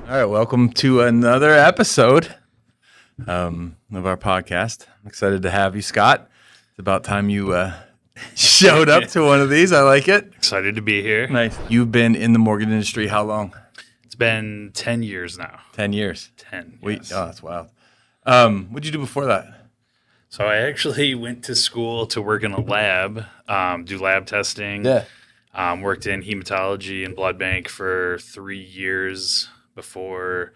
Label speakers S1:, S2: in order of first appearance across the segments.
S1: All right, welcome to another episode of our podcast. I'm excited to have you, Scott. It's about time you showed up to one of these. I like it.
S2: Excited to be here.
S1: Nice. You've been in the mortgage industry how long?
S2: It's been 10 years now.
S1: 10 years.
S2: 10.
S1: Wait,
S2: yes.
S1: oh, that's wild. What'd you do before that?
S2: So I actually went to school to work in a lab, do lab testing. Worked in hematology and blood bank for 3 years before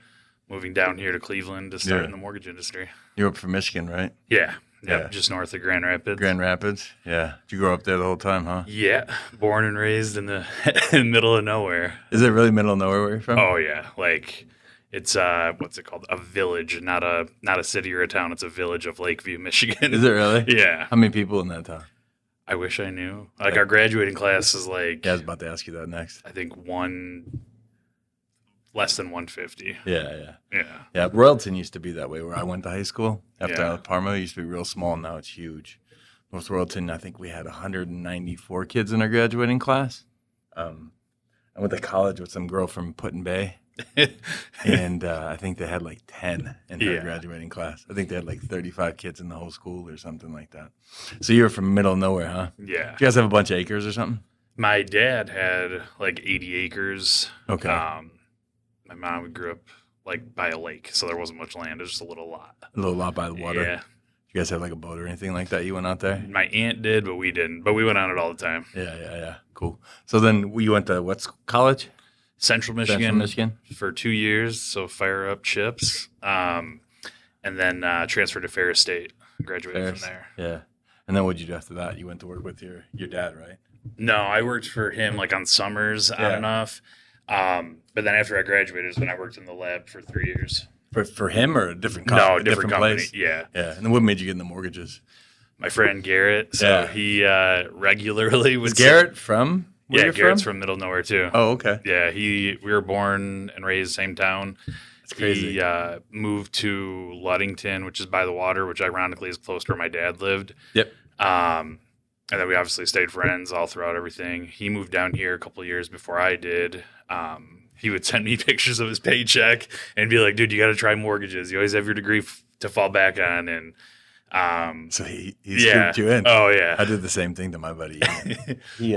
S2: moving down here to Cleveland to start in the mortgage industry.
S1: You were up from Michigan, right?
S2: Yeah.
S1: Yeah.
S2: Just north of Grand Rapids.
S1: Grand Rapids. Yeah. Did you grow up there the whole time, huh?
S2: Yeah. Born and raised in the middle of nowhere.
S1: Is it really middle of nowhere where you're from?
S2: Oh, yeah. Like, it's, what's it called? A village, not a city or a town. It's a village of Lakeview, Michigan.
S1: Is it really?
S2: Yeah.
S1: How many people in that town?
S2: I wish I knew. Like, our graduating class is like,
S1: Yeah, I was about to ask you that next.
S2: I think less than 150.
S1: Yeah.
S2: Yeah.
S1: Yeah, Royalton used to be that way where I went to high school. After
S2: Yeah.
S1: Parma, it used to be real small. Now it's huge. North Royalton, I think we had 194 kids in our graduating class. I went to college with some girl from Put-in Bay, and I think they had like 10 in her
S2: Yeah.
S1: graduating class. I think they had like 35 kids in the whole school or something like that. So you were from middle of nowhere, huh?
S2: Yeah.
S1: Did you guys have a bunch of acres or something?
S2: My dad had like 80 acres.
S1: Okay.
S2: My mom grew up like by a lake, so there wasn't much land. It was just a little lot.
S1: A little lot by the water.
S2: Yeah.
S1: You guys have like a boat or anything like that? You went out there?
S2: My aunt did, but we didn't. But we went on it all the time.
S1: Yeah. Cool. So then you went to what college?
S2: Central Michigan,
S1: Central Michigan
S2: for 2 years, so fire up chips. And then transferred to Ferris State. Graduated from there.
S1: Yeah. And then what'd you do after that? You went to work with your dad, right?
S2: No, I worked for him like on summers on and off. But then after I graduated is when I worked in the lab for 3 years.
S1: For him or a different
S2: No,
S1: company?
S2: different company.
S1: place?
S2: Yeah.
S1: Yeah. And then what made you get into mortgages?
S2: My friend Garrett. So
S1: Yeah.
S2: he regularly would
S1: Is Garrett from where
S2: Yeah,
S1: you're
S2: Garrett's from middle of nowhere too.
S1: Oh, okay.
S2: Yeah, we were born and raised same town.
S1: That's crazy.
S2: He moved to Ludington, which is by the water, which ironically is close to where my dad lived.
S1: Yep.
S2: And then we obviously stayed friends all throughout everything. He moved down here a couple of years before I did. He would send me pictures of his paycheck and be like, dude, you got to try mortgages. You always have your degree to fall back on. And
S1: So he scooped you in.
S2: Oh, yeah.
S1: I did the same thing to my buddy. he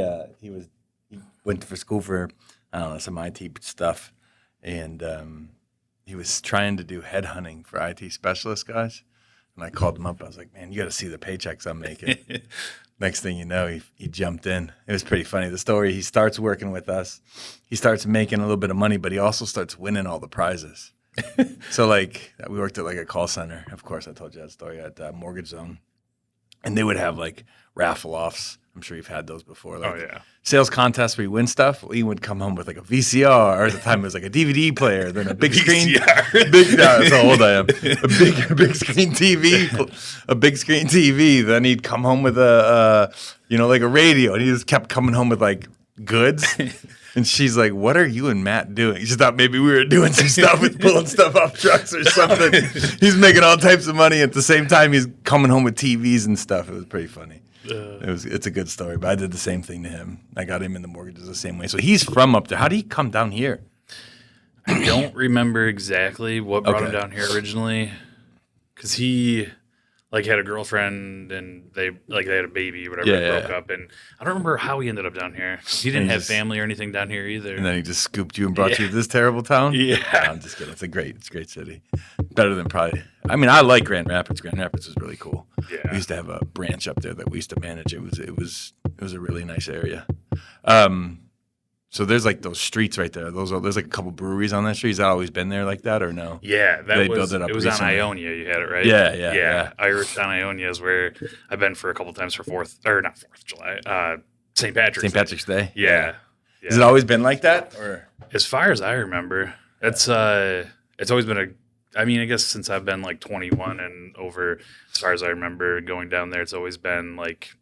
S1: went for school for, I don't know, some IT stuff. And he was trying to do headhunting for IT specialist guys. And I called him up. I was like, man, you got to see the paychecks I'm making. Next thing you know, he jumped in. It was pretty funny. The story, he starts working with us. He starts making a little bit of money, but he also starts winning all the prizes. So, like, we worked at, like, a call center. Of course, I told you that story at Mortgage Zone. And they would have, like, raffle-offs. I'm sure you've had those before. Like,
S2: Oh, yeah.
S1: Sales contests where you win stuff. Well, he would come home with, like, a VCR. Or at the time, it was, like, a DVD player. Then a big screen. That's how old I am. A big screen TV. A big screen TV. Then he'd come home with like a radio. And he just kept coming home with, like, goods. And she's like, what are you and Matt doing? She thought maybe we were doing some stuff with pulling stuff off trucks or something. He's making all types of money. At the same time, he's coming home with TVs and stuff. It was pretty funny. It's a good story, but I did the same thing to him. I got him in the mortgages the same way. So he's from up there. How did he come down here?
S2: I don't remember exactly what brought him
S1: Okay.
S2: down here originally, because he had a girlfriend and they had a baby, whatever.
S1: Yeah,
S2: broke
S1: yeah.
S2: up, and I don't remember how he ended up down here. He didn't
S1: And
S2: have
S1: just-
S2: family or anything down here either.
S1: And then he just scooped you and brought you
S2: Yeah.
S1: to this terrible town?
S2: Yeah.
S1: No, I'm just kidding. It's a great city. Better than probably. I mean, I like Grand Rapids. Grand Rapids is really cool.
S2: Yeah.
S1: We used to have a branch up there that we used to manage. It was a really nice area. So there's like those streets right there. There's like a couple breweries on that street. Has that always been there like that or no?
S2: Yeah,
S1: They
S2: was
S1: built it up
S2: on
S1: recently.
S2: Ionia. You had it right.
S1: Yeah.
S2: Irish on Ionia is where I've been for a couple times for not 4th of July, St. Patrick's.
S1: St. Patrick's Day?
S2: Yeah.
S1: Has it always been like that? Or
S2: As far as I remember, it's always been I guess since I've been like 21 and over, as far as I remember going down there, it's always been like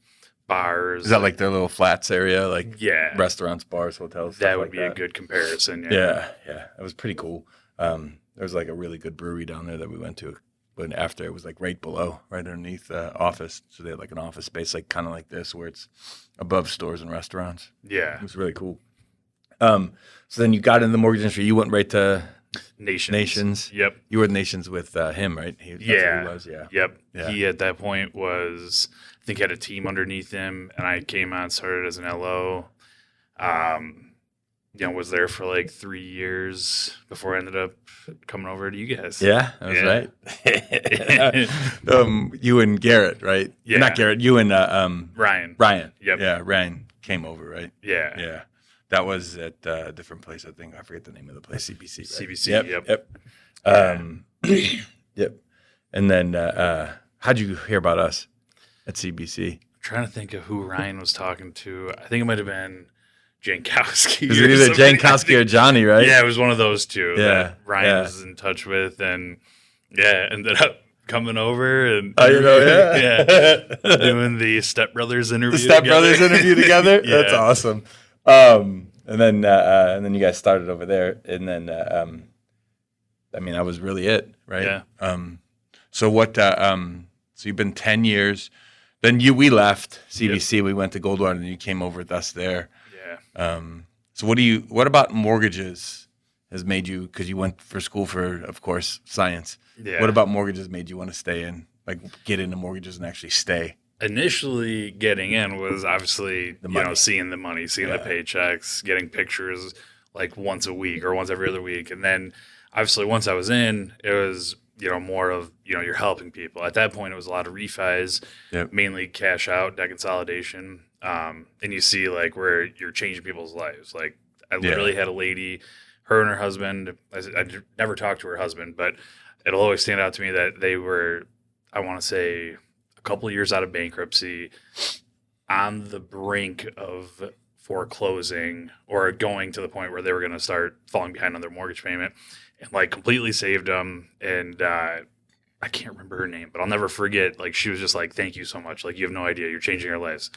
S2: bars.
S1: is that like their little flats area? Like
S2: Yeah.
S1: restaurants, bars, hotels?
S2: That
S1: stuff
S2: would
S1: like
S2: be a good comparison.
S1: Yeah. It was pretty cool. There was like a really good brewery down there that we went to. But after it was like right below, right underneath the office. So they had like an office space, like kind of like this, where it's above stores and restaurants.
S2: Yeah.
S1: It was really cool. So then you got in the mortgage industry. You went right to
S2: Nations. Yep.
S1: You were Nations with him, right? That's what he was, yeah.
S2: Yep.
S1: Yeah.
S2: He at that point was, I think, had a team underneath him, and I came on, started as an LO. Was there for like 3 years before I ended up coming over to you guys.
S1: Yeah, that was right. You and Garrett, right?
S2: Yeah.
S1: Not Garrett, you and
S2: Ryan.
S1: Ryan.
S2: Yep.
S1: Yeah, Ryan came over, right?
S2: Yeah.
S1: Yeah. That was at a different place, I think. I forget the name of the place, CBC. Right?
S2: CBC,
S1: Yep. Yep. And then how'd you hear about us at CBC?
S2: I'm trying to think of who Ryan was talking to. I think it might have been Jankowski.
S1: It was either Jankowski or Johnny, right?
S2: Yeah, it was one of those two that Ryan
S1: yeah.
S2: was in touch with, and ended up coming over and
S1: doing
S2: the Step Brothers interview.
S1: The Step Brothers interview together.
S2: Yeah.
S1: That's awesome. And then you guys started over there, and then that was really it, right?
S2: Yeah.
S1: So what? So you've been 10 years. Then we left CBC. Yep. We went to Goldwater, and you came over with us there.
S2: Yeah.
S1: So what about mortgages has made you, because you went for school for, of course, science.
S2: Yeah.
S1: What about mortgages made you want to stay in, like get into mortgages and actually stay?
S2: Initially getting in was obviously, seeing the money, seeing the paychecks, getting pictures like once a week or once every other week. And then obviously once I was in, it was, more of, you're helping people. At that point, it was a lot of refis, mainly cash out, debt consolidation. And you see like where you're changing people's lives. Like I literally had a lady, her and her husband, I never talked to her husband, but it'll always stand out to me that they were, I want to say, a couple of years out of bankruptcy, on the brink of foreclosing or going to the point where they were going to start falling behind on their mortgage payment, and like completely saved them. And I can't remember her name, but I'll never forget. Like she was just like, "Thank you so much. Like you have no idea, you're changing our lives."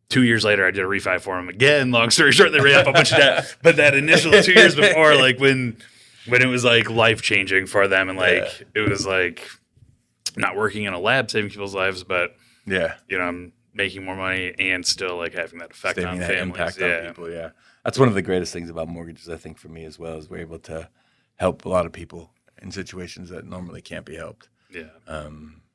S2: 2 years later, I did a refi for them again. Long story short, they ran up a bunch of debt. But that initial 2 years before, like when it was like life changing for them, and like it was like not working in a lab saving people's lives, but I'm making more money and still like having that effect on families.
S1: Impact on people. Yeah, that's one of the greatest things about mortgages, I think, for me as well, is we're able to help a lot of people in situations that normally can't be helped.
S2: Yeah.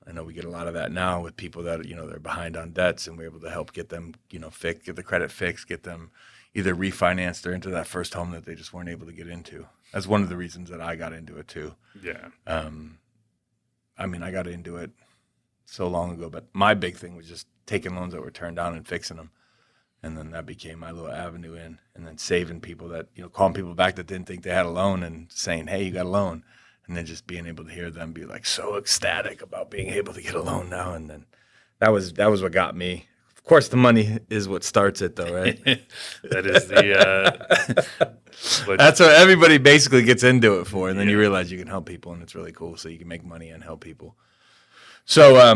S1: I know we get a lot of that now with people that they're behind on debts, and we're able to help get them fixed, get the credit fixed, get them either refinanced or into that first home that they just weren't able to get into. That's one of the reasons that I got into it too.
S2: Yeah.
S1: I got into it so long ago, but my big thing was just taking loans that were turned down and fixing them. And then that became my little avenue in, and then saving people that, calling people back that didn't think they had a loan and saying, "Hey, you got a loan." And then just being able to hear them be like so ecstatic about being able to get a loan now. And then that was what got me. Of course, the money is what starts it though, right?
S2: That is the,
S1: that's what everybody basically gets into it for. And then you realize you can help people, and it's really cool. So you can make money and help people. So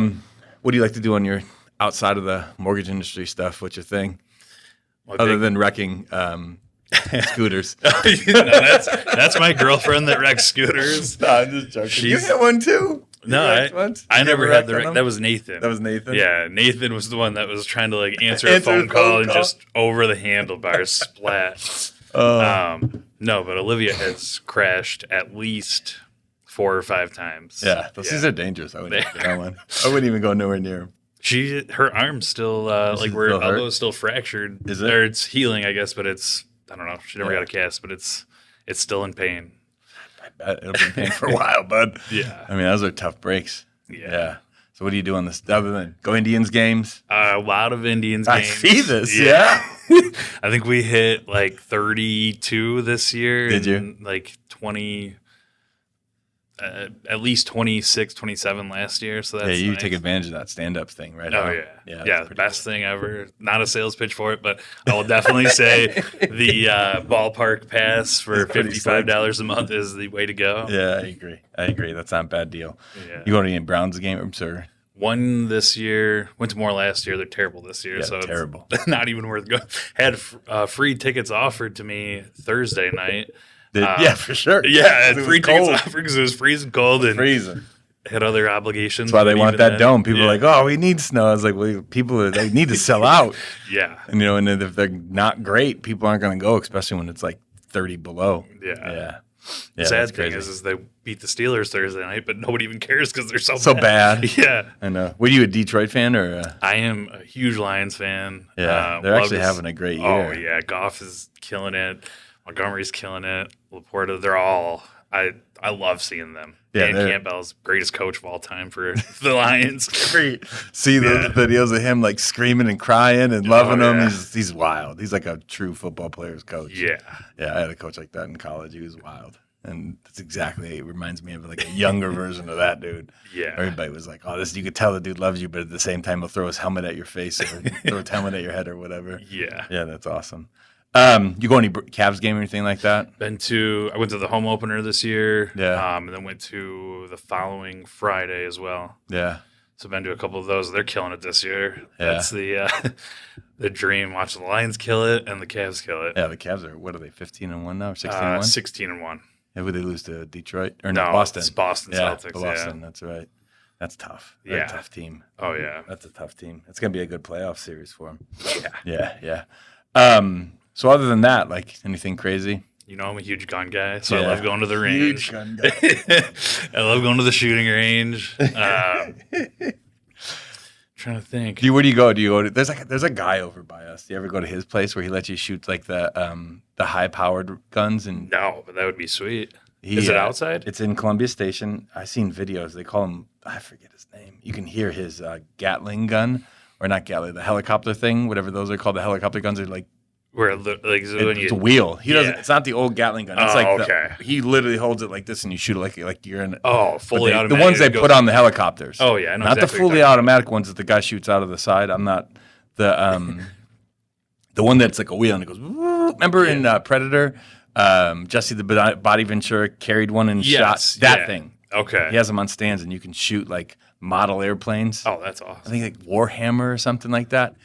S1: what do you like to do on your outside of the mortgage industry stuff? What's your thing? Other than wrecking scooters.
S2: That's my girlfriend that wrecks scooters.
S1: No, I'm just joking. You had one too?
S2: No, I never had the wreck. That was Nathan.
S1: That was Nathan?
S2: Yeah, Nathan was the one that was trying to like answer a phone call and just over the handlebars splat. No, but Olivia has crashed at least 4 or 5 times.
S1: Yeah, those things are dangerous. I wouldn't even go one. I wouldn't even go nowhere near them.
S2: Her arm's still like where elbow's still fractured.
S1: Is it?
S2: Or it's healing, I guess, but it's, I don't know. She never got a cast, but it's still in pain.
S1: I bet it'll be in pain for a while, bud.
S2: Yeah.
S1: Those are tough breaks.
S2: Yeah.
S1: So what do you do on this other than go Indians games?
S2: A lot of Indians games.
S1: I see this. Yeah.
S2: I think we hit like 32 this year.
S1: Did you?
S2: And like 20, at least 26, 27 last year. So that's
S1: you
S2: nice.
S1: take advantage of that stand-up thing, right?
S2: Oh, yeah. Best thing ever. Not a sales pitch for it, but I will definitely say the ballpark pass for $55 a month is the way to go.
S1: Yeah, I agree. That's not a bad deal.
S2: Yeah.
S1: You go to any Browns game, sir?
S2: One this year, went to more last year. They're terrible this year.
S1: Yeah,
S2: so
S1: terrible.
S2: It's not even worth going. Had free tickets offered to me Thursday night.
S1: Yeah, for sure.
S2: Yeah, free tickets offered because it was freezing cold and
S1: freezing.
S2: Had other obligations.
S1: That's why they want that dome. People are like, "Oh, we need snow." I was like, "Well, they need to sell out."
S2: Yeah,
S1: and and if they're not great, people aren't going to go, especially when it's like 30 below.
S2: Yeah. The
S1: Yeah,
S2: sad
S1: that's
S2: thing
S1: crazy.
S2: is they beat the Steelers Thursday night, but nobody even cares because they're so
S1: So
S2: bad.
S1: bad.
S2: Yeah.
S1: I know. Were you a Detroit fan or?
S2: I am a huge Lions fan.
S1: Yeah, they're
S2: love
S1: actually
S2: his-
S1: having a great
S2: Oh,
S1: year.
S2: yeah. Goff is killing it. Montgomery's killing it. Laporta, they're all. I love seeing them.
S1: Yeah,
S2: Dan
S1: they're-
S2: Campbell's greatest coach of all time for the Lions.
S1: Great. See those
S2: Yeah.
S1: videos of him like screaming and crying and loving
S2: Oh,
S1: him.
S2: yeah.
S1: He's wild. He's like a true football player's coach.
S2: Yeah.
S1: Yeah, I had a coach like that in college. He was wild. And that's exactly, it reminds me of like a younger version of that dude.
S2: Yeah.
S1: Everybody was like, oh, this, you could tell the dude loves you, but at the same time, he'll throw his helmet at your face or throw his helmet at your head or whatever.
S2: Yeah.
S1: Yeah, that's awesome. You go any Cavs game or anything like that?
S2: I went to the home opener this year.
S1: Yeah.
S2: And then went to the following Friday as well.
S1: Yeah.
S2: So I've been to a couple of those. They're killing it this year.
S1: Yeah.
S2: That's the the dream. Watch the Lions kill it and the Cavs kill it.
S1: Yeah, the Cavs are, what are they, 15-1 now or 16-1?
S2: 16-1.
S1: Yeah, would they lose to Detroit? Or
S2: No,
S1: Boston?
S2: it's Boston
S1: Yeah,
S2: Celtics.
S1: Boston, that's right. That's tough. They're
S2: Yeah.
S1: a tough team.
S2: Oh yeah.
S1: That's a tough team. It's going to be a good playoff series for them.
S2: Yeah.
S1: Yeah. So other than that, like anything crazy?
S2: You know I'm a huge gun guy, so
S1: Yeah.
S2: I love going to the range.
S1: Huge gun guy.
S2: I love going to the shooting range. Trying to think.
S1: Where do you go? Do you go to, there's a guy over by us. Do you ever go to his place where he lets you shoot like the high powered guns? And
S2: No, but that would be sweet.
S1: he,
S2: Is it outside?
S1: It's in Columbia Station. I've seen videos. They call him, I forget his name. You can hear his Gatling gun, or not Gatling, the helicopter thing, whatever those are called. The helicopter guns are like,
S2: Where like when
S1: it's a
S2: you
S1: wheel. He doesn't.
S2: Yeah.
S1: It's not the old Gatling gun. It's
S2: Oh,
S1: like
S2: okay.
S1: he literally holds it like this, and you shoot it like you're in.
S2: fully
S1: the
S2: automatic.
S1: ones they
S2: it goes-
S1: put on the helicopters.
S2: Oh yeah, I know
S1: not
S2: exactly
S1: the
S2: what
S1: fully
S2: you're talking
S1: automatic ones that the guy shoots out of the side. I'm not the the one that's like a wheel and it goes. "Woo." Remember in Predator, Jesse the Body Ventura carried one and
S2: Yes,
S1: shot that
S2: yeah.
S1: thing.
S2: about. Okay.
S1: He has them on stands, and you can shoot like model airplanes.
S2: Oh, that's
S1: I
S2: awesome.
S1: think like Warhammer or something like that.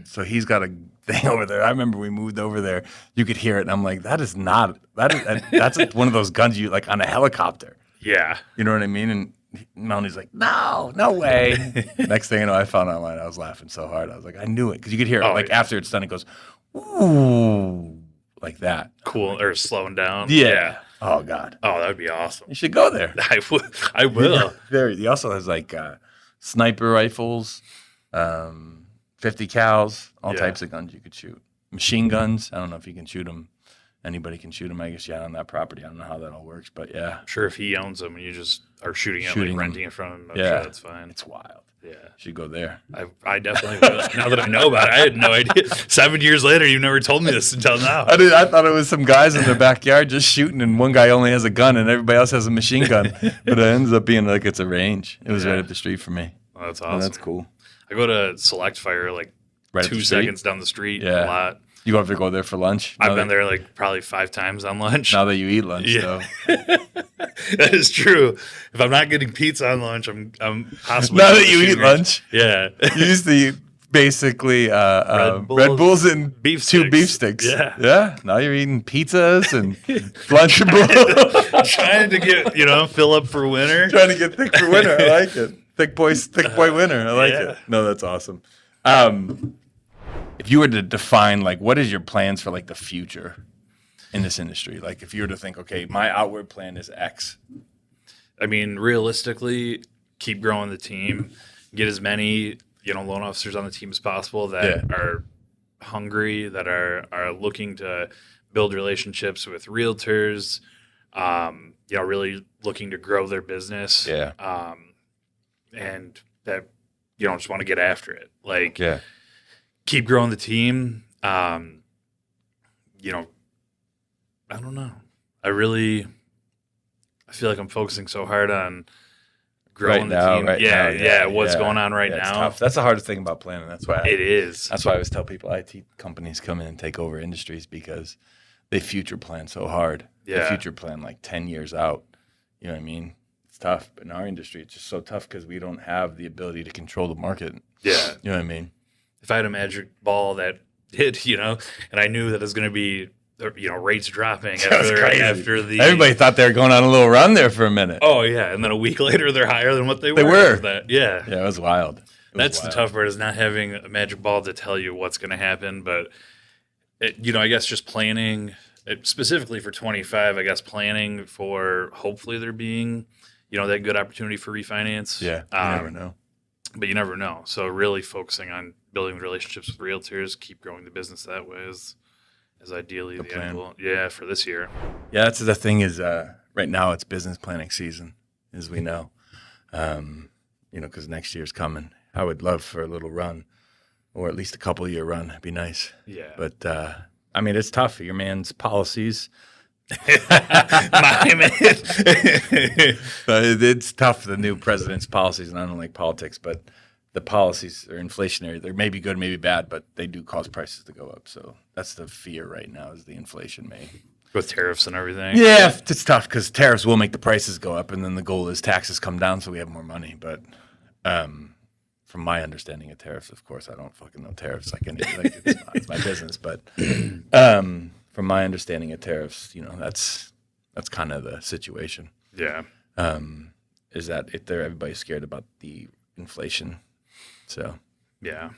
S1: So he's got a thing over there. I remember we moved over there. You could hear it, and I'm like, that's one of those guns you like on a helicopter.
S2: Yeah.
S1: You know what I mean? And Melanie's like, no way. Next thing you know, I found out online. I was laughing so hard. I was like, I knew it because you could hear it
S2: Oh,
S1: like
S2: yeah.
S1: after it's done. It goes, ooh, like that.
S2: Cool or slowing down.
S1: Yeah. Oh God,
S2: Oh, that would be awesome.
S1: you should go there.
S2: I will.
S1: There. He also has like sniper rifles, 50 cals, all
S2: Yeah.
S1: types of guns you could shoot. Machine guns. I don't know if you can shoot them. Anybody can shoot them. I guess on that property. I don't know how that all works, but yeah,
S2: I'm sure if he owns them and you just are shooting it,
S1: Shooting
S2: like
S1: them.
S2: renting it from him, I'm
S1: Yeah.
S2: sure that's fine.
S1: it's wild.
S2: Yeah.
S1: You should go there.
S2: I definitely will. Now that I know about it, I had no idea. 7 years later, you never told me this until now.
S1: I thought it was some guys in their backyard just shooting, and one guy only has a gun, and everybody else has a machine gun. But it ends up being like it's a range. It was
S2: Yeah.
S1: right up the street for me.
S2: Oh, that's
S1: Oh,
S2: awesome.
S1: that's cool.
S2: I go to Select Fire like
S1: Right up
S2: 2
S1: the street?
S2: seconds down the street
S1: Yeah.
S2: a lot.
S1: You have to go there for lunch.
S2: I've been there like probably 5 times on lunch.
S1: Now that you eat lunch,
S2: Yeah.
S1: though.
S2: That is true. If I'm not getting pizza on lunch, I'm possibly
S1: Now
S2: going
S1: that
S2: to
S1: you
S2: shooting
S1: eat
S2: range.
S1: lunch,
S2: Yeah.
S1: you used to eat basically Red Bulls and
S2: beef
S1: 2
S2: sticks.
S1: beef sticks.
S2: Yeah.
S1: Yeah. Now you're eating pizzas and Lunchables.
S2: Trying to get, fill up for winter.
S1: Trying to get thick for winter. I like it. Thick boy winter. I like
S2: Yeah.
S1: it. No, that's awesome. If you were to define like what is your plans for like the future in this industry? Like if you were to think, okay, my outward plan is X.
S2: I mean, realistically, keep growing the team, get as many, loan officers on the team as possible that are hungry, that are looking to build relationships with realtors, really looking to grow their business.
S1: Yeah.
S2: And that, just want to get after it. Like,
S1: Yeah.
S2: keep growing the team. I don't know. I feel like I'm focusing so hard on growing the team. What's going on right
S1: it's
S2: now.
S1: tough. That's the hardest thing about planning. That's why
S2: It is.
S1: That's why I always tell people IT companies come in and take over industries because they future plan so hard. They
S2: Yeah.
S1: future plan like 10 years out. You know what I mean? It's tough. But in our industry, it's just so tough because we don't have the ability to control the market.
S2: Yeah.
S1: You know what I mean?
S2: If I had a magic ball that hit, and I knew that it was going to be, rates dropping
S1: That's crazy.
S2: after the.
S1: Everybody thought they were going on a little run there for a minute.
S2: Oh, yeah. And then a week later, they're higher than what they were.
S1: They were.
S2: Yeah.
S1: Yeah, it was wild. It was
S2: That's
S1: wild.
S2: the tough part, is not having a magic ball to tell you what's going to happen. But, I guess just planning specifically for 25, I guess planning for hopefully there being, that good opportunity for refinance.
S1: Yeah, you never know.
S2: But you never know. So really focusing on building relationships with realtors, keep growing the business that way is ideally the end goal. Yeah, for this year.
S1: Yeah, that's the thing is right now it's business planning season, as we know. Because next year's coming. I would love for a little run, or at least a couple-year run. It'd be nice.
S2: Yeah.
S1: But, it's tough. Your man's policies.
S2: My man.
S1: But it's tough, the new president's policies, and I don't like politics, but the policies are inflationary. They may be good, maybe bad, but they do cause prices to go up. So that's the fear right now is the inflation may.
S2: With tariffs and everything.
S1: Yeah, it's tough because tariffs will make the prices go up, and then the goal is taxes come down so we have more money. But from my understanding of tariffs, of course, I don't fucking know tariffs it's my business. But from my understanding of tariffs, that's kind of the situation.
S2: Yeah.
S1: Is that everybody's scared about the inflation. So
S2: yeah.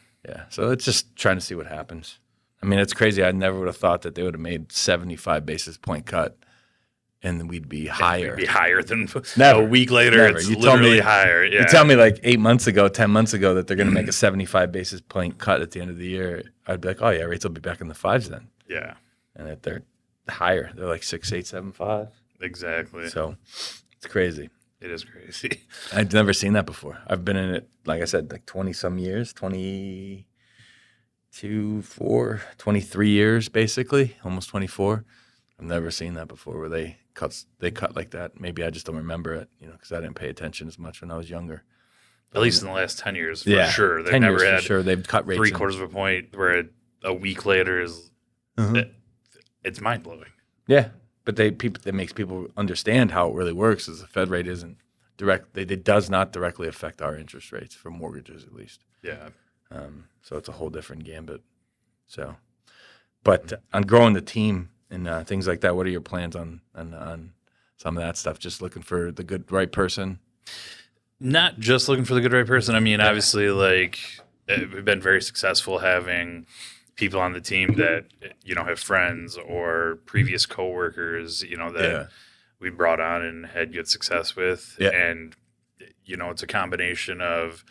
S1: So it's just trying to see what happens. It's crazy. I never would have thought that they would have made 75 basis point cut, and we'd be higher.
S2: We'd be higher than
S1: never.
S2: A week later.
S1: Never.
S2: It's
S1: You
S2: literally higher. Yeah.
S1: You tell me like 8 months ago, 10 months ago that they're going to make a 75 basis point cut at the end of the year. I'd be like, oh yeah, rates will be back in the fives then.
S2: Yeah.
S1: And that they're higher. They're like 6.8, 7.5.
S2: Exactly.
S1: So it's crazy.
S2: It is crazy.
S1: I've never seen that before. I've been in it, like I said, like 20 some years, 23 years basically, almost 24. I've never seen that before where they cut like that. Maybe I just don't remember it, because I didn't pay attention as much when I was younger.
S2: At least in the last 10 years, for sure. They've
S1: 10
S2: never
S1: years
S2: had
S1: for sure. They've cut rates
S2: 3/4 of a point where a week later is it's mind blowing.
S1: Yeah. But that makes people understand how it really works is the Fed rate isn't direct. It does not directly affect our interest rates for mortgages, at least.
S2: Yeah.
S1: So it's a whole different gambit. So, but on growing the team and things like that, what are your plans on some of that stuff? Just looking for the right person?
S2: Not just looking for the good right person. Obviously, we've been very successful having people on the team that have friends or previous coworkers that we brought on and had good success with. And it's a combination of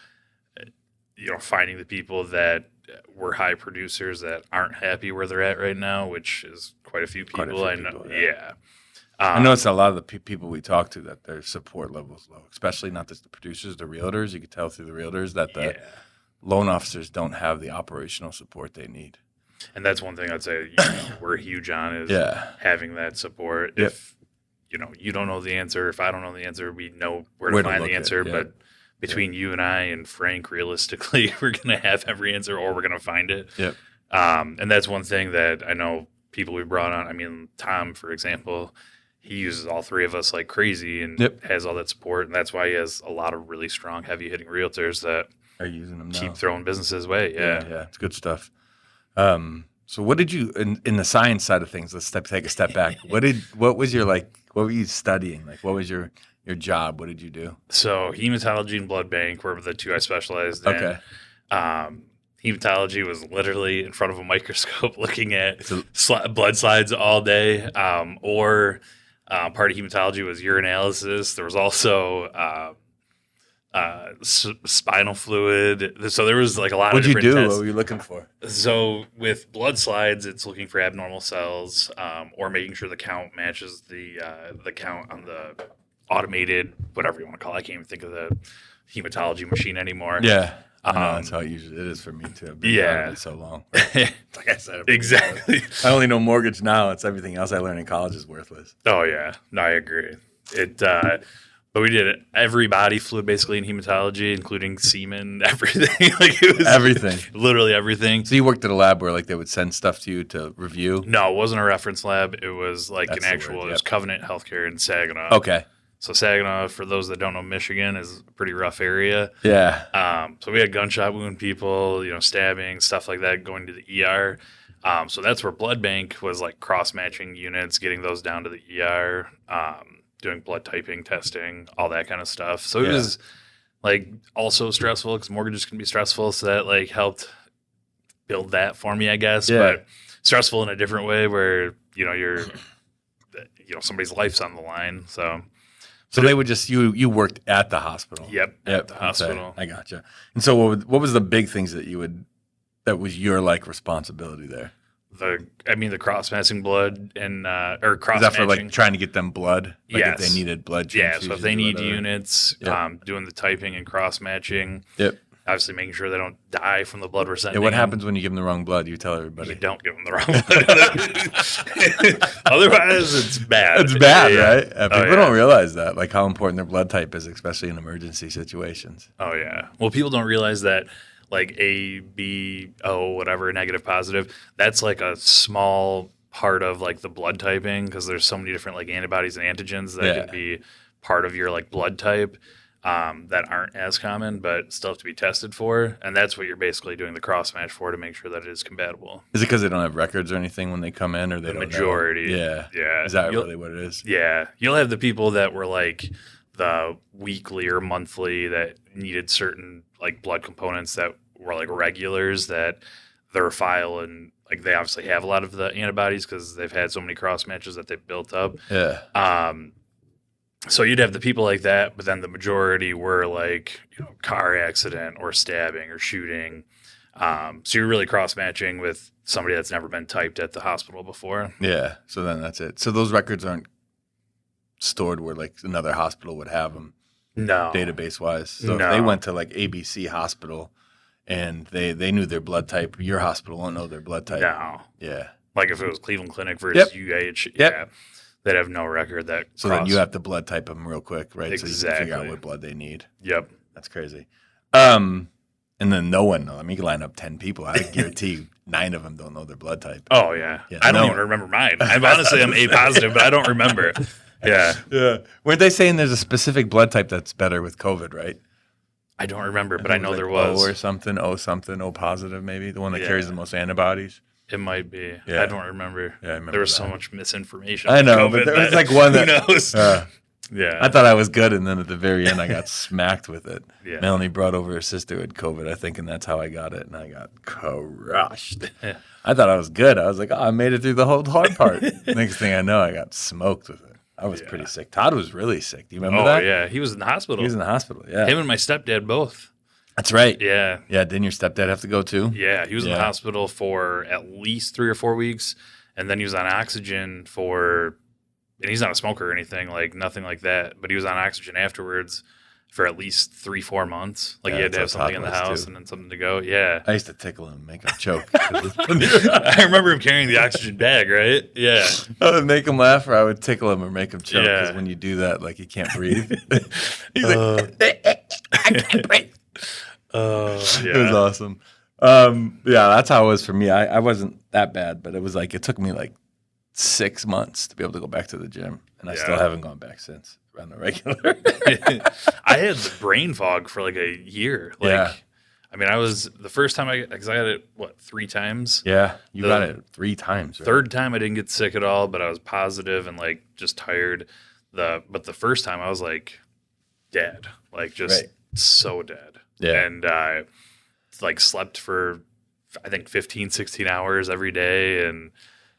S2: finding the people that were high producers that aren't happy where they're at right now, which is quite a few people. I know. Yeah.
S1: I noticed a lot of the people we talk to that their support level is low, especially not just the producers, the realtors. You could tell through the realtors that the loan officers don't have the operational support they need.
S2: And that's one thing I'd say we're huge on is having that support.
S1: Yep.
S2: If you don't know the answer, if I don't know the answer, we know where to find the answer. But between you and I and Frank, realistically, we're going to have every answer or we're going to find it.
S1: Yep.
S2: And that's one thing that I know people we brought on. Tom, for example, he uses all three of us like crazy and has all that support. And that's why he has a lot of really strong, heavy hitting realtors that
S1: are using them now.
S2: Keep throwing businesses away.
S1: Yeah. It's good stuff. So what did you in the science side of things? Let's take a step back. What were you studying? Like, what was your job? What did you do?
S2: So hematology and blood bank were the two I specialized in.
S1: Okay.
S2: Hematology was literally in front of a microscope looking at blood slides all day. Or part of hematology was urinalysis. There was also spinal fluid. So there was like a lot of different tests.
S1: What were you looking for?
S2: So with blood slides, it's looking for abnormal cells or making sure the count matches the count on the automated, whatever you want to call it. I can't even think of the hematology machine anymore.
S1: Yeah. That's how it usually is for me too. I've been doing it so long. Like I said,
S2: exactly.
S1: I only know mortgage now. It's everything else I learned in college is worthless.
S2: Oh yeah, no, I agree. But we did every body fluid basically in hematology, including semen, everything. It was
S1: everything,
S2: literally everything.
S1: So you worked at a lab where they would send stuff to you to review?
S2: No, it wasn't a reference lab. It was an actual. It was Covenant Healthcare in Saginaw.
S1: Okay.
S2: So Saginaw, for those that don't know, Michigan is a pretty rough area.
S1: Yeah.
S2: So we had gunshot wound people, stabbing, stuff like that, going to the ER. So that's where blood bank was cross-matching units, getting those down to the ER, doing blood typing, testing, all that kind of stuff. So it was also stressful because mortgages can be stressful. So that helped build that for me, I guess.
S1: Yeah.
S2: But stressful in a different way where, you're, somebody's life's on the line. So
S1: they would just you worked at the hospital.
S2: Yep. At the hospital.
S1: Okay, I gotcha. And so what was the big things that was your like responsibility there?
S2: The cross-matching blood and or
S1: Is
S2: cross-matching.
S1: that for like trying to get them blood? Like
S2: Yes.
S1: if they needed blood
S2: Yeah,
S1: transfusions
S2: so if they
S1: or
S2: need
S1: whatever?
S2: units,
S1: Yep.
S2: doing the typing and cross-matching,
S1: Yep.
S2: obviously making sure they don't die from the blood we're
S1: Yeah,
S2: sending.
S1: what
S2: them.
S1: happens when you give them the wrong blood? You tell
S2: You
S1: everybody.
S2: don't give them the wrong blood. Otherwise, it's bad.
S1: It's bad,
S2: Yeah.
S1: right?
S2: Oh,
S1: People
S2: yeah.
S1: don't realize that, like how important their blood type is, especially in emergency situations.
S2: Oh, yeah. Well, people don't realize that, like, A, B, O, whatever, negative, positive, that's like a small part of, like, the blood typing because there's so many different, like, antibodies and antigens that
S1: Yeah.
S2: can be part of your, like, blood type that aren't as common but still have to be tested for. And that's what you're basically doing the cross-match for to make sure that it is compatible.
S1: Is it because they don't have records or anything when they come in, or they
S2: The
S1: don't know?
S2: majority.
S1: Yeah.
S2: Yeah.
S1: Is that
S2: You'll-
S1: really what it is?
S2: Yeah. You'll have the people that were, like, the weekly or monthly that needed certain, like, blood components that were, like, regulars that their file and, like, they obviously have a lot of the antibodies because they've had so many cross matches that they've built up.
S1: Yeah.
S2: So you'd have the people like that, but then the majority were like, car accident or stabbing or shooting. So you're really cross matching with somebody that's never been typed at the hospital before.
S1: Yeah. So then that's it. So those records aren't stored where like another hospital would have them
S2: No.
S1: database wise. So if
S2: No.
S1: they went to like ABC hospital and they knew their blood type, your hospital won't know their blood type.
S2: No.
S1: Yeah.
S2: Like if it was Cleveland Clinic versus
S1: Yep.
S2: UH,
S1: Yep.
S2: yeah, they'd have no record that.
S1: So then you have to blood type them real quick, right? So you can figure out
S2: Exactly.
S1: what blood they need.
S2: Yep.
S1: That's crazy. And then no one, I mean, you can line up 10 people. I guarantee you 9 of them don't know their blood type.
S2: Oh yeah.
S1: Yeah,
S2: I don't
S1: no
S2: even
S1: one.
S2: remember mine. I'm honestly I'm A positive, but I don't remember. Yeah.
S1: Yeah. Weren't they saying there's a specific blood type that's better with COVID, right?
S2: I don't remember, but I know
S1: Like
S2: there was.
S1: O or something, O positive, maybe the one that
S2: Yeah.
S1: carries the most antibodies.
S2: It might be.
S1: Yeah.
S2: I don't remember.
S1: Yeah, I remember
S2: There was
S1: that.
S2: so much misinformation.
S1: I
S2: with
S1: know,
S2: COVID
S1: but there was
S2: that-
S1: like one that
S2: who knows. Yeah.
S1: I thought I was good, and then at the very end, I got smacked with it.
S2: Yeah.
S1: Melanie brought over her sister who had COVID, I think, and that's how I got it, and I got crushed.
S2: Yeah.
S1: I thought I was good. I was like, oh, I made it through the whole hard part. Next thing I know, I got smoked with it. I was
S2: Yeah.
S1: pretty sick. Todd was really sick. Do you remember
S2: Oh
S1: that?
S2: yeah, he was in the hospital.
S1: He was in the hospital. Yeah,
S2: Him and my stepdad both.
S1: that's right.
S2: Yeah.
S1: Yeah, didn't your stepdad have to go too?
S2: Yeah, he was in the
S1: Yeah.
S2: hospital for at least 3 or 4 weeks, and then he was on oxygen for. And he's not a smoker or anything, like nothing like that. But he was on oxygen afterwards for at least 3-4 months. Like
S1: Yeah,
S2: he had to have
S1: that's how
S2: something in the
S1: Todd was,
S2: house
S1: too.
S2: and then something to go. Yeah.
S1: I used to tickle him and make him choke.
S2: I remember him carrying the oxygen bag, right? Yeah.
S1: I would make him laugh, or I would tickle him or make him choke. Because
S2: Yeah.
S1: when you do that, like he can't breathe. He's
S2: Uh,
S1: like, I can't breathe.
S2: yeah.
S1: It was awesome. Yeah, that's how it was for me. I wasn't that bad, but it was like it took me like 6 months to be able to go back to the gym, and I still
S2: Yeah.
S1: haven't gone back since on the regular.
S2: I had the brain fog for like a year. Like,
S1: Yeah.
S2: I mean, I was the first time because I got it, 3 times?
S1: Yeah, you
S2: The
S1: got it 3 times. Right?
S2: Third time I didn't get sick at all, but I was positive and like just tired. But the first time I was like dead, like just
S1: Right.
S2: so dead.
S1: Yeah.
S2: And I like slept for, I think 15, 16 hours every day. And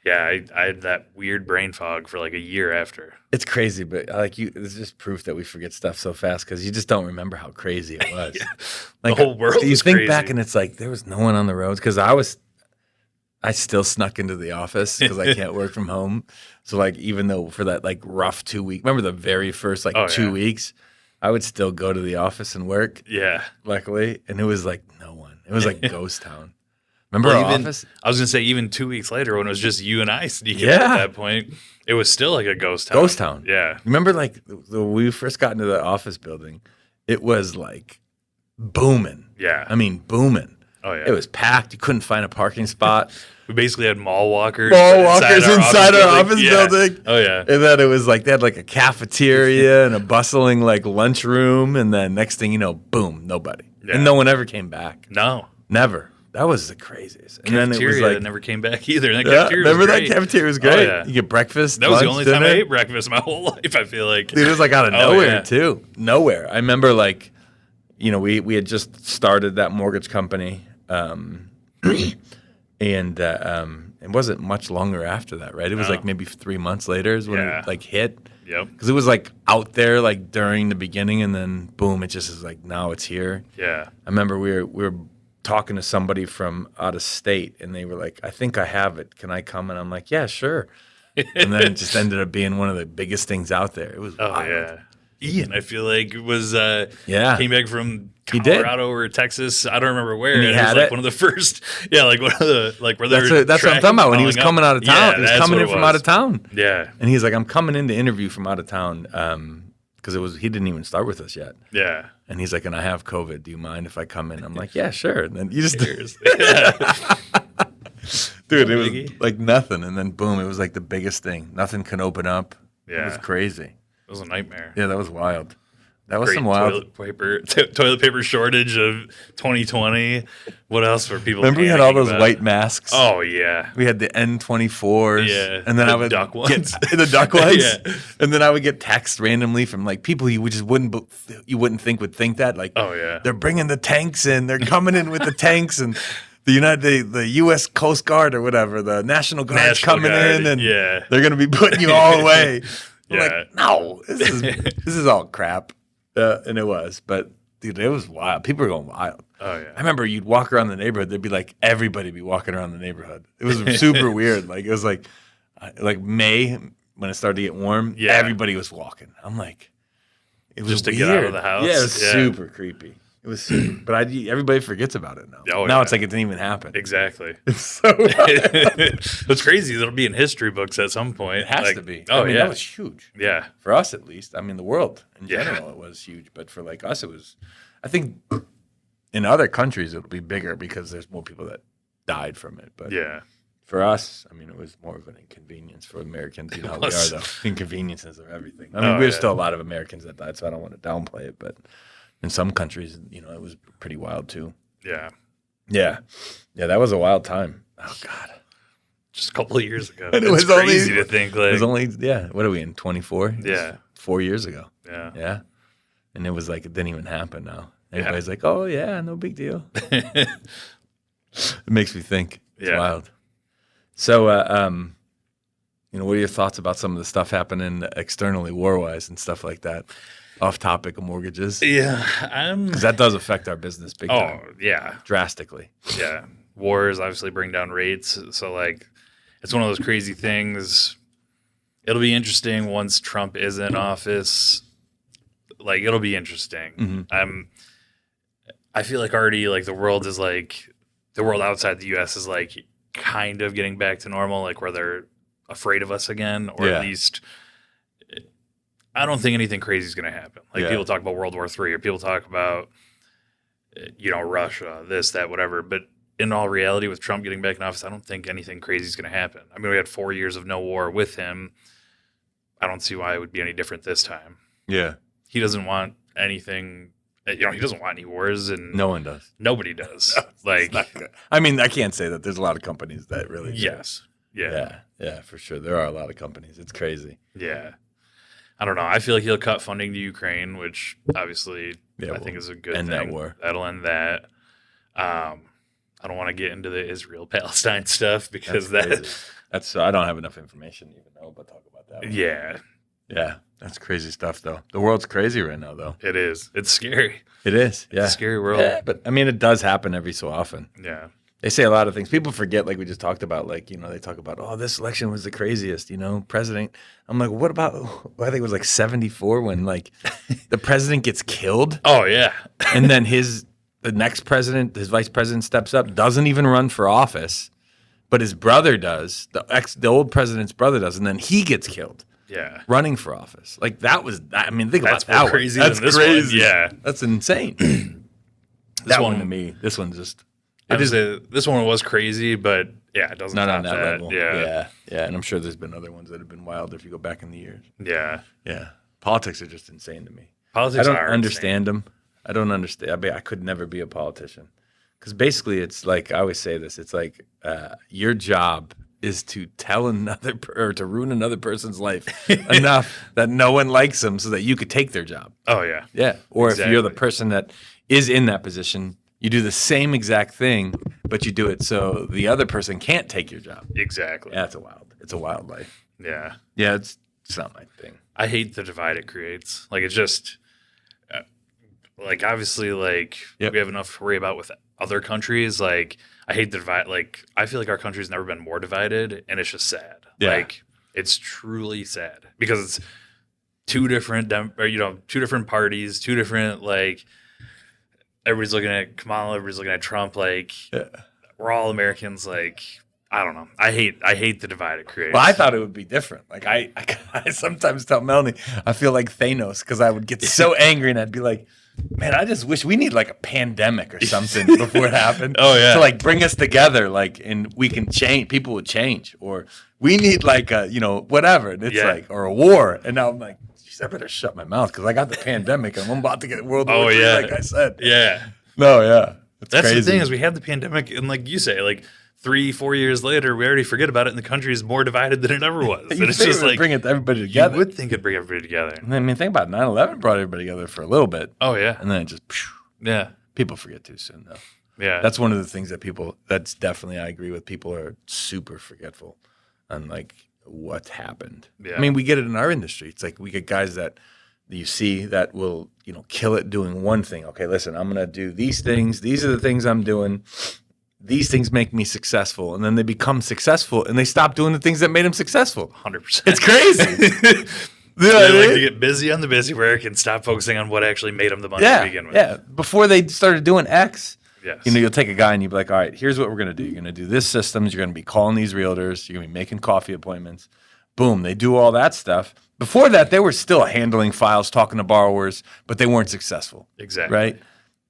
S2: yeah, I had that weird brain fog for like a year after.
S1: It's crazy, but like it's just proof that we forget stuff so fast because you just don't remember how crazy it was. Like
S2: whole world
S1: You
S2: was
S1: think
S2: crazy.
S1: back and it's like there was no one on the roads because I still snuck into the office because I can't work from home. So like even though for that like rough 2 week, remember the very first like
S2: Oh,
S1: 2
S2: yeah.
S1: weeks, I would still go to the office and work.
S2: Yeah.
S1: Luckily, and it was like no one. It was like ghost town. Remember
S2: Well,
S1: our
S2: even-
S1: office?
S2: I was gonna say even 2 weeks later when it was just you and I sneaking
S1: Yeah.
S2: at that point, it was still like a ghost town.
S1: Ghost town.
S2: Yeah.
S1: Remember, like when we first got into the office building, it was like booming.
S2: Yeah.
S1: I mean, booming.
S2: Oh yeah.
S1: It was packed. You couldn't find a parking spot.
S2: We basically had mall walkers.
S1: Mall walkers inside our office
S2: Yeah.
S1: building.
S2: Oh yeah.
S1: And then it was like they had like a cafeteria and a bustling like lunchroom. And then next thing you know, boom, nobody.
S2: Yeah.
S1: And no one ever came back.
S2: No.
S1: Never. That was the craziest. And then it was
S2: Cafeteria
S1: like,
S2: never came back either. That
S1: yeah,
S2: cafeteria was
S1: remember that
S2: great.
S1: cafeteria was
S2: Oh,
S1: great.
S2: yeah.
S1: You get breakfast.
S2: That was the
S1: lunch,
S2: only time I
S1: dinner.
S2: ate breakfast my whole life, I feel like.
S1: Dude, it was like out of
S2: Oh,
S1: nowhere
S2: yeah.
S1: too. Nowhere. I remember like, you know, we had just started that mortgage company, and it wasn't much longer after that, right? It was
S2: No.
S1: like maybe 3 months later is when
S2: Yeah.
S1: it like hit.
S2: Yep.
S1: Because it was like out there like during the beginning, and then boom, it just is like now it's here.
S2: Yeah.
S1: I remember we were talking to somebody from out of state, and they were like, "I think I have it. Can I come?" And I'm like, "Yeah, sure." And then it just ended up being one of the biggest things out there. It was
S2: Oh
S1: wild.
S2: yeah. Ian, I feel like was
S1: Yeah.
S2: came back from
S1: He did.
S2: Colorado or Texas. I don't remember where.
S1: And he
S2: it was
S1: had
S2: like
S1: it?
S2: one of the first. Yeah, like one of the like where
S1: That's
S2: they're
S1: what I'm talking about. When he was coming out of town,
S2: Yeah,
S1: he was
S2: that's
S1: coming
S2: what
S1: in
S2: it
S1: from
S2: was.
S1: out of town,
S2: Yeah.
S1: and he's like, "I'm coming in to interview from out of town," because he didn't even start with us yet.
S2: Yeah.
S1: And he's like, "And I have COVID. Do you mind if I come in?" I'm like, "Yeah, sure." And then you just, dude, it was
S2: Biggie.
S1: like nothing. And then boom, it was like the biggest thing. Nothing can open up. It was
S2: Yeah.
S1: crazy.
S2: It was a nightmare.
S1: Yeah, that was wild. That was
S2: Great
S1: some wild.
S2: toilet paper shortage of 2020. What else were people?
S1: Remember we had all
S2: panicking
S1: those
S2: about?
S1: white masks?
S2: Oh yeah.
S1: We had the N24s.
S2: Yeah,
S1: And then
S2: the
S1: I would
S2: duck ones.
S1: get the duck ones.
S2: Yeah.
S1: And then I would get texts randomly from like people you just wouldn't think would think that. Like,
S2: Oh yeah.
S1: they're bringing the tanks in. They're coming in with the tanks, and the U.S. Coast Guard or whatever, the National Guard's
S2: National
S1: coming
S2: Guard,
S1: in, and
S2: yeah.
S1: they're gonna be putting you all away. I'm
S2: Yeah.
S1: like, no, this is all crap, and it was. But dude, it was wild. People were going wild.
S2: Oh
S1: I
S2: yeah.
S1: remember you'd walk around the neighborhood. There'd be like everybody be walking around the neighborhood. It was super weird. Like it was like May when it started to get warm.
S2: Yeah.
S1: Everybody was walking. I'm like, it was
S2: Just to
S1: weird.
S2: get out of the house?
S1: Yeah, it was
S2: Yeah.
S1: super creepy. It was super, but everybody forgets about it now.
S2: Oh,
S1: now
S2: yeah.
S1: it's like it didn't even happen.
S2: Exactly.
S1: It's so
S2: What's crazy is it'll be in history books at some point.
S1: it has
S2: Like,
S1: to be.
S2: Oh
S1: I mean,
S2: yeah.
S1: that was huge
S2: Yeah.
S1: for us at least. I mean, the world in
S2: Yeah.
S1: general it was huge, but for like us, it was. I think in other countries it'll be bigger because there's more people that died from it. But
S2: Yeah.
S1: for us, I mean, it was more of an inconvenience for Americans. You know how we are,
S2: was.
S1: though. Inconveniences of everything. I mean,
S2: Oh,
S1: there's
S2: yeah.
S1: still a lot of Americans that died, so I don't want to downplay it. But in some countries, you know, it was pretty wild too.
S2: Yeah.
S1: Yeah, yeah, that was a wild time. Oh God,
S2: Just a couple of years ago.
S1: And it
S2: It's
S1: was only-
S2: crazy to think
S1: it
S2: like.
S1: was only What are we in 24?
S2: Yeah.
S1: 4 years ago.
S2: Yeah.
S1: Yeah, and it was like it didn't even happen. Now everybody's like, "Oh yeah, no big deal." It makes me think. It's
S2: Yeah.
S1: wild. So, you know, what are your thoughts about some of the stuff happening externally, war-wise, and stuff like that? Off topic of mortgages,
S2: Yeah. I'm.
S1: because that does affect our business big
S2: Oh
S1: time,
S2: yeah.
S1: drastically.
S2: Yeah. Wars obviously bring down rates. So like, it's one of those crazy things. It'll be interesting once Trump is in office. Like it'll be interesting.
S1: Mhm.
S2: I feel like already like the world outside the U.S. is like kind of getting back to normal, like where they're afraid of us again, or
S1: Yeah.
S2: at least I don't think anything crazy is going to happen. Like
S1: Yeah.
S2: people talk about World War III, or people talk about Russia, this, that, whatever. But in all reality, with Trump getting back in office, I don't think anything crazy is going to happen. I mean, we had 4 years of no war with him. I don't see why it would be any different this time.
S1: Yeah,
S2: He doesn't want anything. He doesn't want any wars, and
S1: no one does.
S2: nobody does. Like,
S1: It's not good. I mean, I can't say that. There's a lot of companies that really. do.
S2: yes, yeah,
S1: Yeah, for sure. There are a lot of companies. It's crazy.
S2: yeah. I don't know. I feel like he'll cut funding to Ukraine, which obviously
S1: Yeah,
S2: I
S1: well,
S2: think is a good
S1: end
S2: thing.
S1: that war.
S2: That'll end that. I don't want to get into the Israel Palestine stuff because
S1: Crazy. That's I don't have enough information to even know, but talk about that. One.
S2: yeah,
S1: Yeah, that's crazy stuff, though. The world's crazy right now, though.
S2: it is. It's scary.
S1: It is.
S2: It's
S1: Yeah.
S2: a scary world.
S1: Yeah, but I mean, it does happen every so often.
S2: Yeah.
S1: They say a lot of things. People forget, like we just talked about, like, you know, they talk about, oh, this election was the craziest, you know, president. I'm like, what about, I think it was like 74 when, like, the president gets killed
S2: Oh yeah.
S1: and then the next president, his vice president steps up, doesn't even run for office, but his brother does, the old president's brother does, and then he gets killed
S2: Yeah.
S1: running for office. Like, that was, I mean, think
S2: That's
S1: about that
S2: more
S1: one.
S2: crazy
S1: That's
S2: than this one.
S1: crazy.
S2: Yeah.
S1: That's insane. That one
S2: one-
S1: to me, this one's just,
S2: This one was crazy, but yeah, it doesn't
S1: not
S2: top
S1: on that level.
S2: Yeah.
S1: Yeah. And I'm sure there's been other ones that have been wild if you go back in the years.
S2: Yeah.
S1: Yeah. Politics are just insane to me.
S2: Politics
S1: I don't
S2: are
S1: understand them. I don't understand. I mean, I could never be a politician. Because basically, it's like, I always say this, it's like your job is to tell or to ruin another person's life enough that no one likes them so that you could take their job.
S2: Oh yeah.
S1: Yeah. Or if you're the
S2: Exactly.
S1: person that is in that position, You do the same exact thing, but you do it so the other person can't take your job.
S2: Exactly.
S1: Yeah, it's a wild life.
S2: Yeah.
S1: Yeah, it's not my thing.
S2: I hate the divide it creates. Like, it's just, like, obviously, like,
S1: Yep.
S2: we have enough to worry about with other countries. Like, I hate the divide. Like, I feel like our country's never been more divided, and it's just sad.
S1: Yeah.
S2: Like, it's truly sad because it's two different, two different parties, two different, like, everybody's looking at Kamala, everybody's looking at Trump. Like,
S1: Yeah.
S2: we're all Americans. Like, I don't know. I hate the divide it creates.
S1: Well, I thought it would be different. Like I sometimes tell Melanie, I feel like Thanos because I would get so angry and I'd be like, man, I just wish we need like a pandemic or something before it happened.
S2: Oh, yeah.
S1: To like bring us together, like, and we can change. People would change, or we need like a, whatever. And it's
S2: Yeah.
S1: like, or a war. And now I'm like, geez, I better shut my mouth because I got the pandemic and I'm about to get World War III,
S2: yeah.
S1: like I said.
S2: Yeah.
S1: No, yeah.
S2: That's
S1: crazy.
S2: the thing is we had the pandemic, and like you say, like 3-4 years later, we already forget about it, and the country is more divided than it ever was. And
S1: You
S2: it's
S1: think
S2: just
S1: it would
S2: like
S1: bring it everybody
S2: you
S1: together.
S2: would think it'd bring everybody together.
S1: I mean, think about it. 9/11 brought everybody together for a little bit,
S2: Oh yeah,
S1: and then it just
S2: yeah,
S1: people forget too soon, though.
S2: yeah.
S1: That's one of the things that's definitely, I agree with, people are super forgetful on like what happened.
S2: Yeah.
S1: I mean, we get it in our industry. It's like we get guys that you see that will, kill it doing one thing. Okay, listen, I'm going to do these things. These are the things I'm doing. These things make me successful. And then they become successful and they stop doing the things that made them successful.
S2: 100%.
S1: It's crazy.
S2: They like to get busy on the busy work and stop focusing on what actually made them the money to begin with.
S1: Yeah. Before they started doing X,
S2: Yes.
S1: you'll take a guy and you'll be like, all right, here's what we're going to do. You're going to do this systems. You're going to be calling these realtors. You're going to be making coffee appointments. Boom. They do all that stuff. Before that, they were still handling files, talking to borrowers, but they weren't successful.
S2: Exactly.
S1: Right?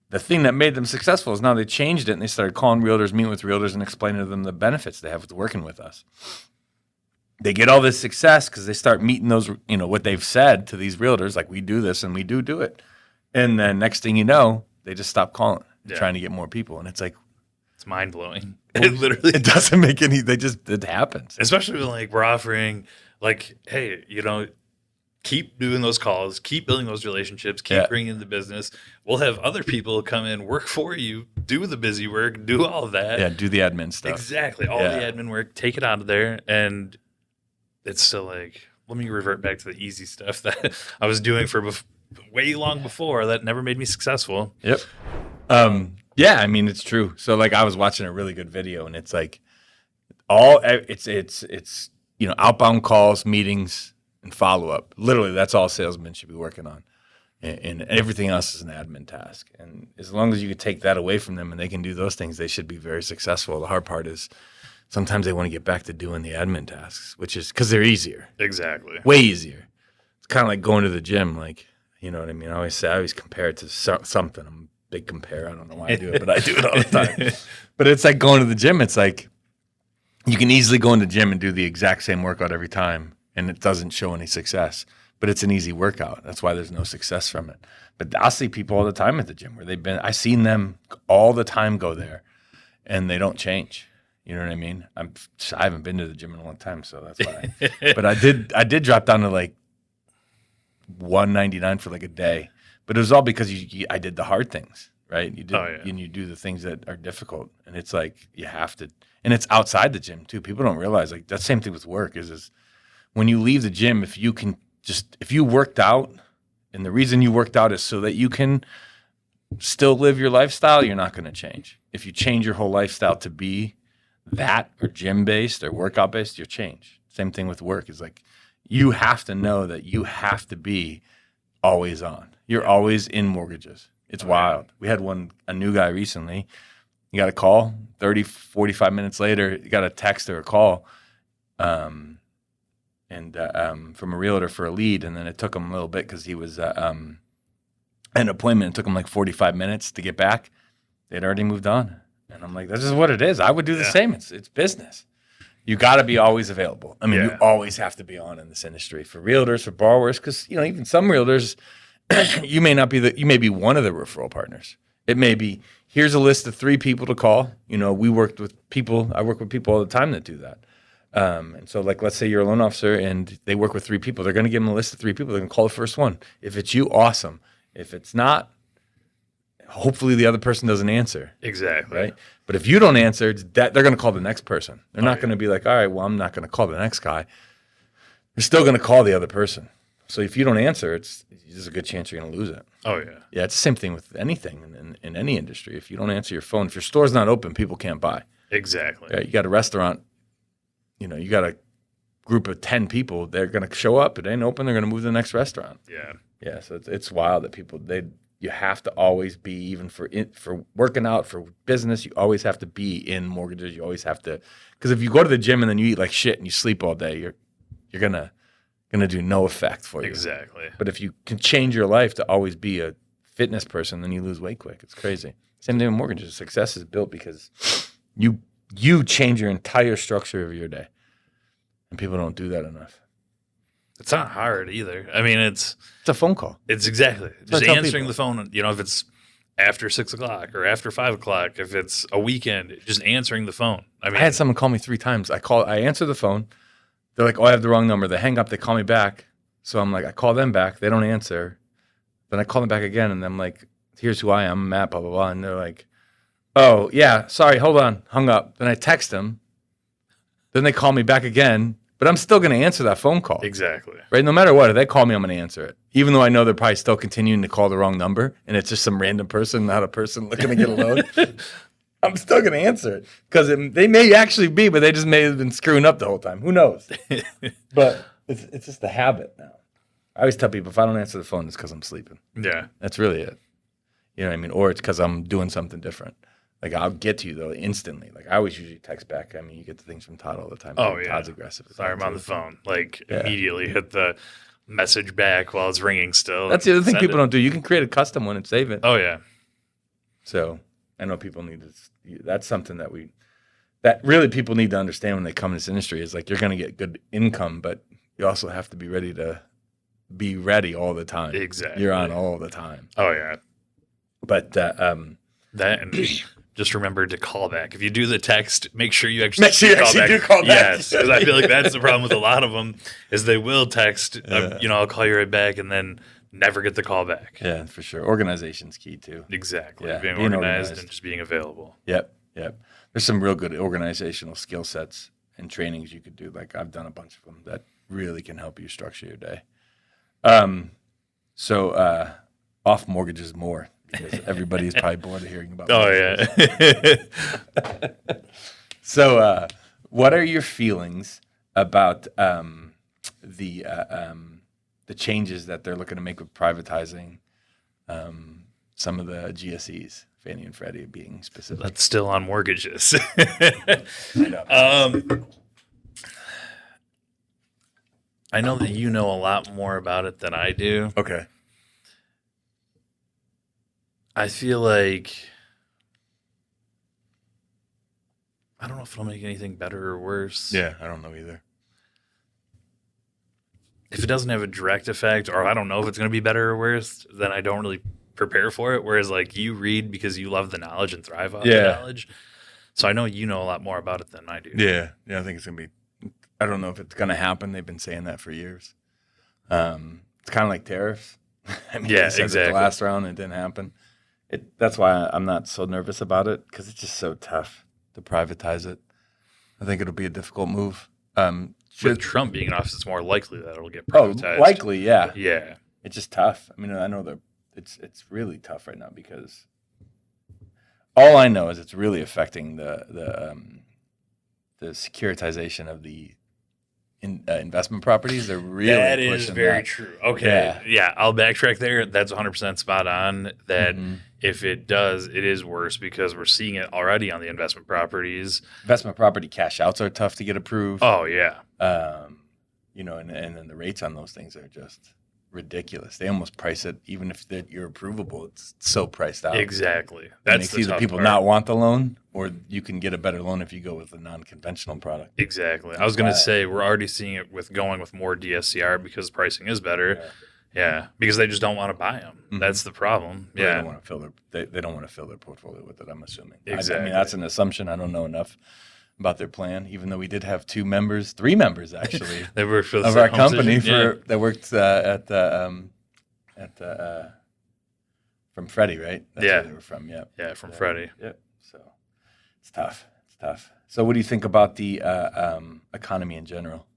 S1: The thing that made them successful is now they changed it and they started calling realtors, meeting with realtors, and explaining to them the benefits they have with working with us. They get all this success because they start meeting those, what they've said to these realtors, like we do this and we do it. And then next thing you know, they just stop calling, trying to get more people. And it's like,
S2: it's mind blowing. It literally
S1: it doesn't make any, it happens.
S2: Especially when like we're offering like, hey, keep doing those calls, keep building those relationships, keep bringing in the business. We'll have other people come in, work for you, do the busy work, do all of that.
S1: Yeah, do the admin stuff.
S2: Exactly. All the admin work, take it out of there. And it's still like, let me revert back to the easy stuff that I was doing for way long before that never made me successful.
S1: Yep. Yeah, I mean, it's true. So like I was watching a really good video and it's like it's outbound calls, meetings, and follow-up. Literally, that's all salesmen should be working on. And everything else is an admin task. And as long as you can take that away from them and they can do those things, they should be very successful. The hard part is sometimes they want to get back to doing the admin tasks, which is because they're easier.
S2: Exactly.
S1: Way easier. It's kind of like going to the gym. Like, you know what I mean? I always compare it to something. I'm a big compare. I don't know why I do it, but I do it all the time. But it's like going to the gym. It's like you can easily go in the gym and do the exact same workout every time, and it doesn't show any success. But it's an easy workout. That's why there's no success from it. But I see people all the time at the gym where I've seen them all the time go there, and they don't change. You know what I mean? I haven't been to the gym in a long time, so that's why. But I did drop down to like 199 for like a day. But it was all because I did the hard things, right? And you do the things that are difficult, and it's like you have to. And it's outside the gym too. People don't realize like that same thing with work is when you leave the gym, if you worked out, and the reason you worked out is so that you can still live your lifestyle, you're not going to change. If you change your whole lifestyle to be that or gym based or workout based, you'll change. Same thing with work. Is like you have to know that you have to be always on. You're always in mortgages. It's wild. We had a new guy recently. You got a call 30, 45 minutes later, you got a text or a call from a realtor for a lead. And then it took him a little bit because he was an appointment. It took him like 45 minutes to get back. They'd already moved on. And I'm like, this is what it is. I would do the same. It's business. You got to be always available. I mean, you always have to be on in this industry for realtors, for borrowers, because even some realtors, you may be one of the referral partners. It may be, here's a list of 3 people to call. I work with people all the time that do that. And so like, let's say you're a loan officer and they work with 3 people. They're going to give them a list of 3 people. They're going to call the first one. If it's you, awesome. If it's not, hopefully the other person doesn't answer.
S2: Exactly.
S1: Right. But if you don't answer, it's that they're going to call the next person. They're not
S2: yeah.
S1: going to be like, all right, well, I'm not going to call the next guy. They're still going to call the other person. So if you don't answer, there's a good chance you're going to lose it.
S2: Oh, yeah.
S1: Yeah, it's the same thing with anything in any industry. If you don't answer your phone, if your store's not open, people can't buy.
S2: Exactly.
S1: Yeah, you got a restaurant, you got a group of 10 people, they're going to show up. It ain't open, they're going to move to the next restaurant.
S2: Yeah.
S1: Yeah, so it's wild that people, you have to always be, even for working out, for business, you always have to be in mortgages. You always have to, because if you go to the gym and then you eat like shit and you sleep all day, you're gonna do no effect for you.
S2: Exactly.
S1: But if you can change your life to always be a fitness person, then you lose weight quick. It's crazy. Same thing with mortgages. Success is built because you change your entire structure of your day, and people don't do that enough.
S2: It's not hard either. I mean, it's
S1: a phone call.
S2: It's exactly just
S1: tell
S2: answering
S1: people.
S2: the phone. If it's after 6 o'clock or after 5 o'clock, if it's a weekend, just answering the phone. I mean,
S1: I had someone call me 3 times. I answer the phone. They're like, "Oh, I have the wrong number." They hang up. They call me back. So I'm like, I call them back. They don't answer. Then I call them back again, and I'm like, "Here's who I am, I'm Matt, blah blah blah." And they're like, "Oh yeah, sorry, hold on." Hung up. Then I text them. Then they call me back again, but I'm still going to answer that phone call.
S2: exactly.
S1: Right? No matter what, if they call me, I'm going to answer it. Even though I know they're probably still continuing to call the wrong number, and it's just some random person, not a person looking to get a loan. I'm still going to answer it because they may actually be, but they just may have been screwing up the whole time. Who knows? But it's just a habit now. I always tell people if I don't answer the phone, it's because I'm sleeping.
S2: Yeah.
S1: That's really it. You know what I mean? Or it's because I'm doing something different. Like I'll get to you though instantly. Like I always usually text back. I mean, you get the things from Todd all the time.
S2: Oh, yeah.
S1: Todd's aggressive.
S2: Sorry, I'm on the phone. Like
S1: Yeah.
S2: immediately hit the message back while it's ringing still.
S1: That's the other thing
S2: Send
S1: people
S2: it.
S1: don't do. You can create a custom one and save it.
S2: Oh, yeah.
S1: So I know people need to. That's something that really people need to understand when they come in this industry is like you're going to get good income, but you also have to be ready to be ready all the time.
S2: Exactly.
S1: You're on all the time.
S2: Oh, yeah.
S1: But
S2: That and just remember to call back. If you do the text, make sure you actually,
S1: Make sure you actually do call back.
S2: Yes, because I feel like that's the problem with a lot of them is they will text, I'll call you right back, and then never get the call back.
S1: yeah, for sure. Organization's key too.
S2: Exactly.
S1: Yeah,
S2: Being
S1: being
S2: organized
S1: organized.
S2: and just being available.
S1: Yep. There's some real good organizational skill sets and trainings you could do. Like I've done a bunch of them that really can help you structure your day. So off mortgages more because everybody's probably bored of hearing about.
S2: Oh,
S1: mortgages.
S2: yeah.
S1: So what are your feelings about the changes that they're looking to make with privatizing some of the GSEs, Fannie and Freddie being specific?
S2: That's still on mortgages. I know that you know a lot more about it than I do.
S1: Okay.
S2: I feel like I don't know if it'll make anything better or worse.
S1: Yeah, I don't know either.
S2: If it doesn't have a direct effect, or I don't know if it's going to be better or worse, then I don't really prepare for it. Whereas, like, you read because you love the knowledge and thrive off the knowledge. So I know you know a lot more about it than I do.
S1: Yeah, I think it's gonna be. I don't know if it's gonna happen. They've been saying that for years. It's kind of like tariffs. I mean,
S2: Yeah,
S1: they said it
S2: exactly.
S1: The last round, it didn't happen. That's why I'm not so nervous about it because it's just so tough to privatize it. I think it'll be a difficult move.
S2: With Trump being in office, it's more likely that it'll get
S1: Oh,
S2: privatized.
S1: likely, yeah.
S2: Yeah.
S1: It's just tough. I mean, I know that it's really tough right now because all I know is it's really affecting the securitization of the investment properties. They're really
S2: That is
S1: pushing
S2: very
S1: that.
S2: true. Okay. Yeah, I'll backtrack there. That's 100% spot on. That
S1: Mhm.
S2: if it does, it is worse because we're seeing it already on the investment properties.
S1: Investment property cash outs are tough to get approved.
S2: Oh, yeah.
S1: And then the rates on those things are just ridiculous. They almost price it, even if you're approvable, it's so priced out.
S2: Exactly.
S1: It
S2: That's
S1: makes
S2: the
S1: either
S2: tough
S1: people
S2: part.
S1: not want the loan or you can get a better loan if you go with a non-conventional product.
S2: Exactly. I was going to
S1: Right.
S2: say we're already seeing it with going with more DSCR because pricing is better. Yeah, because they just don't want to buy them.
S1: Mhm.
S2: That's the problem.
S1: They
S2: Yeah.
S1: don't want to fill they don't want to fill their portfolio with it, I'm assuming. I
S2: Exactly.
S1: mean, that's an assumption. I don't know enough about their plan, even though we did have 3 members actually
S2: They work for the
S1: of our
S2: home
S1: company
S2: decision. Yeah.
S1: that worked at from Freddie, right? That's
S2: Yeah.
S1: where they were from. Yeah.
S2: Yeah, from Freddie.
S1: Yep. So it's tough. It's tough. So what do you think about the economy in general?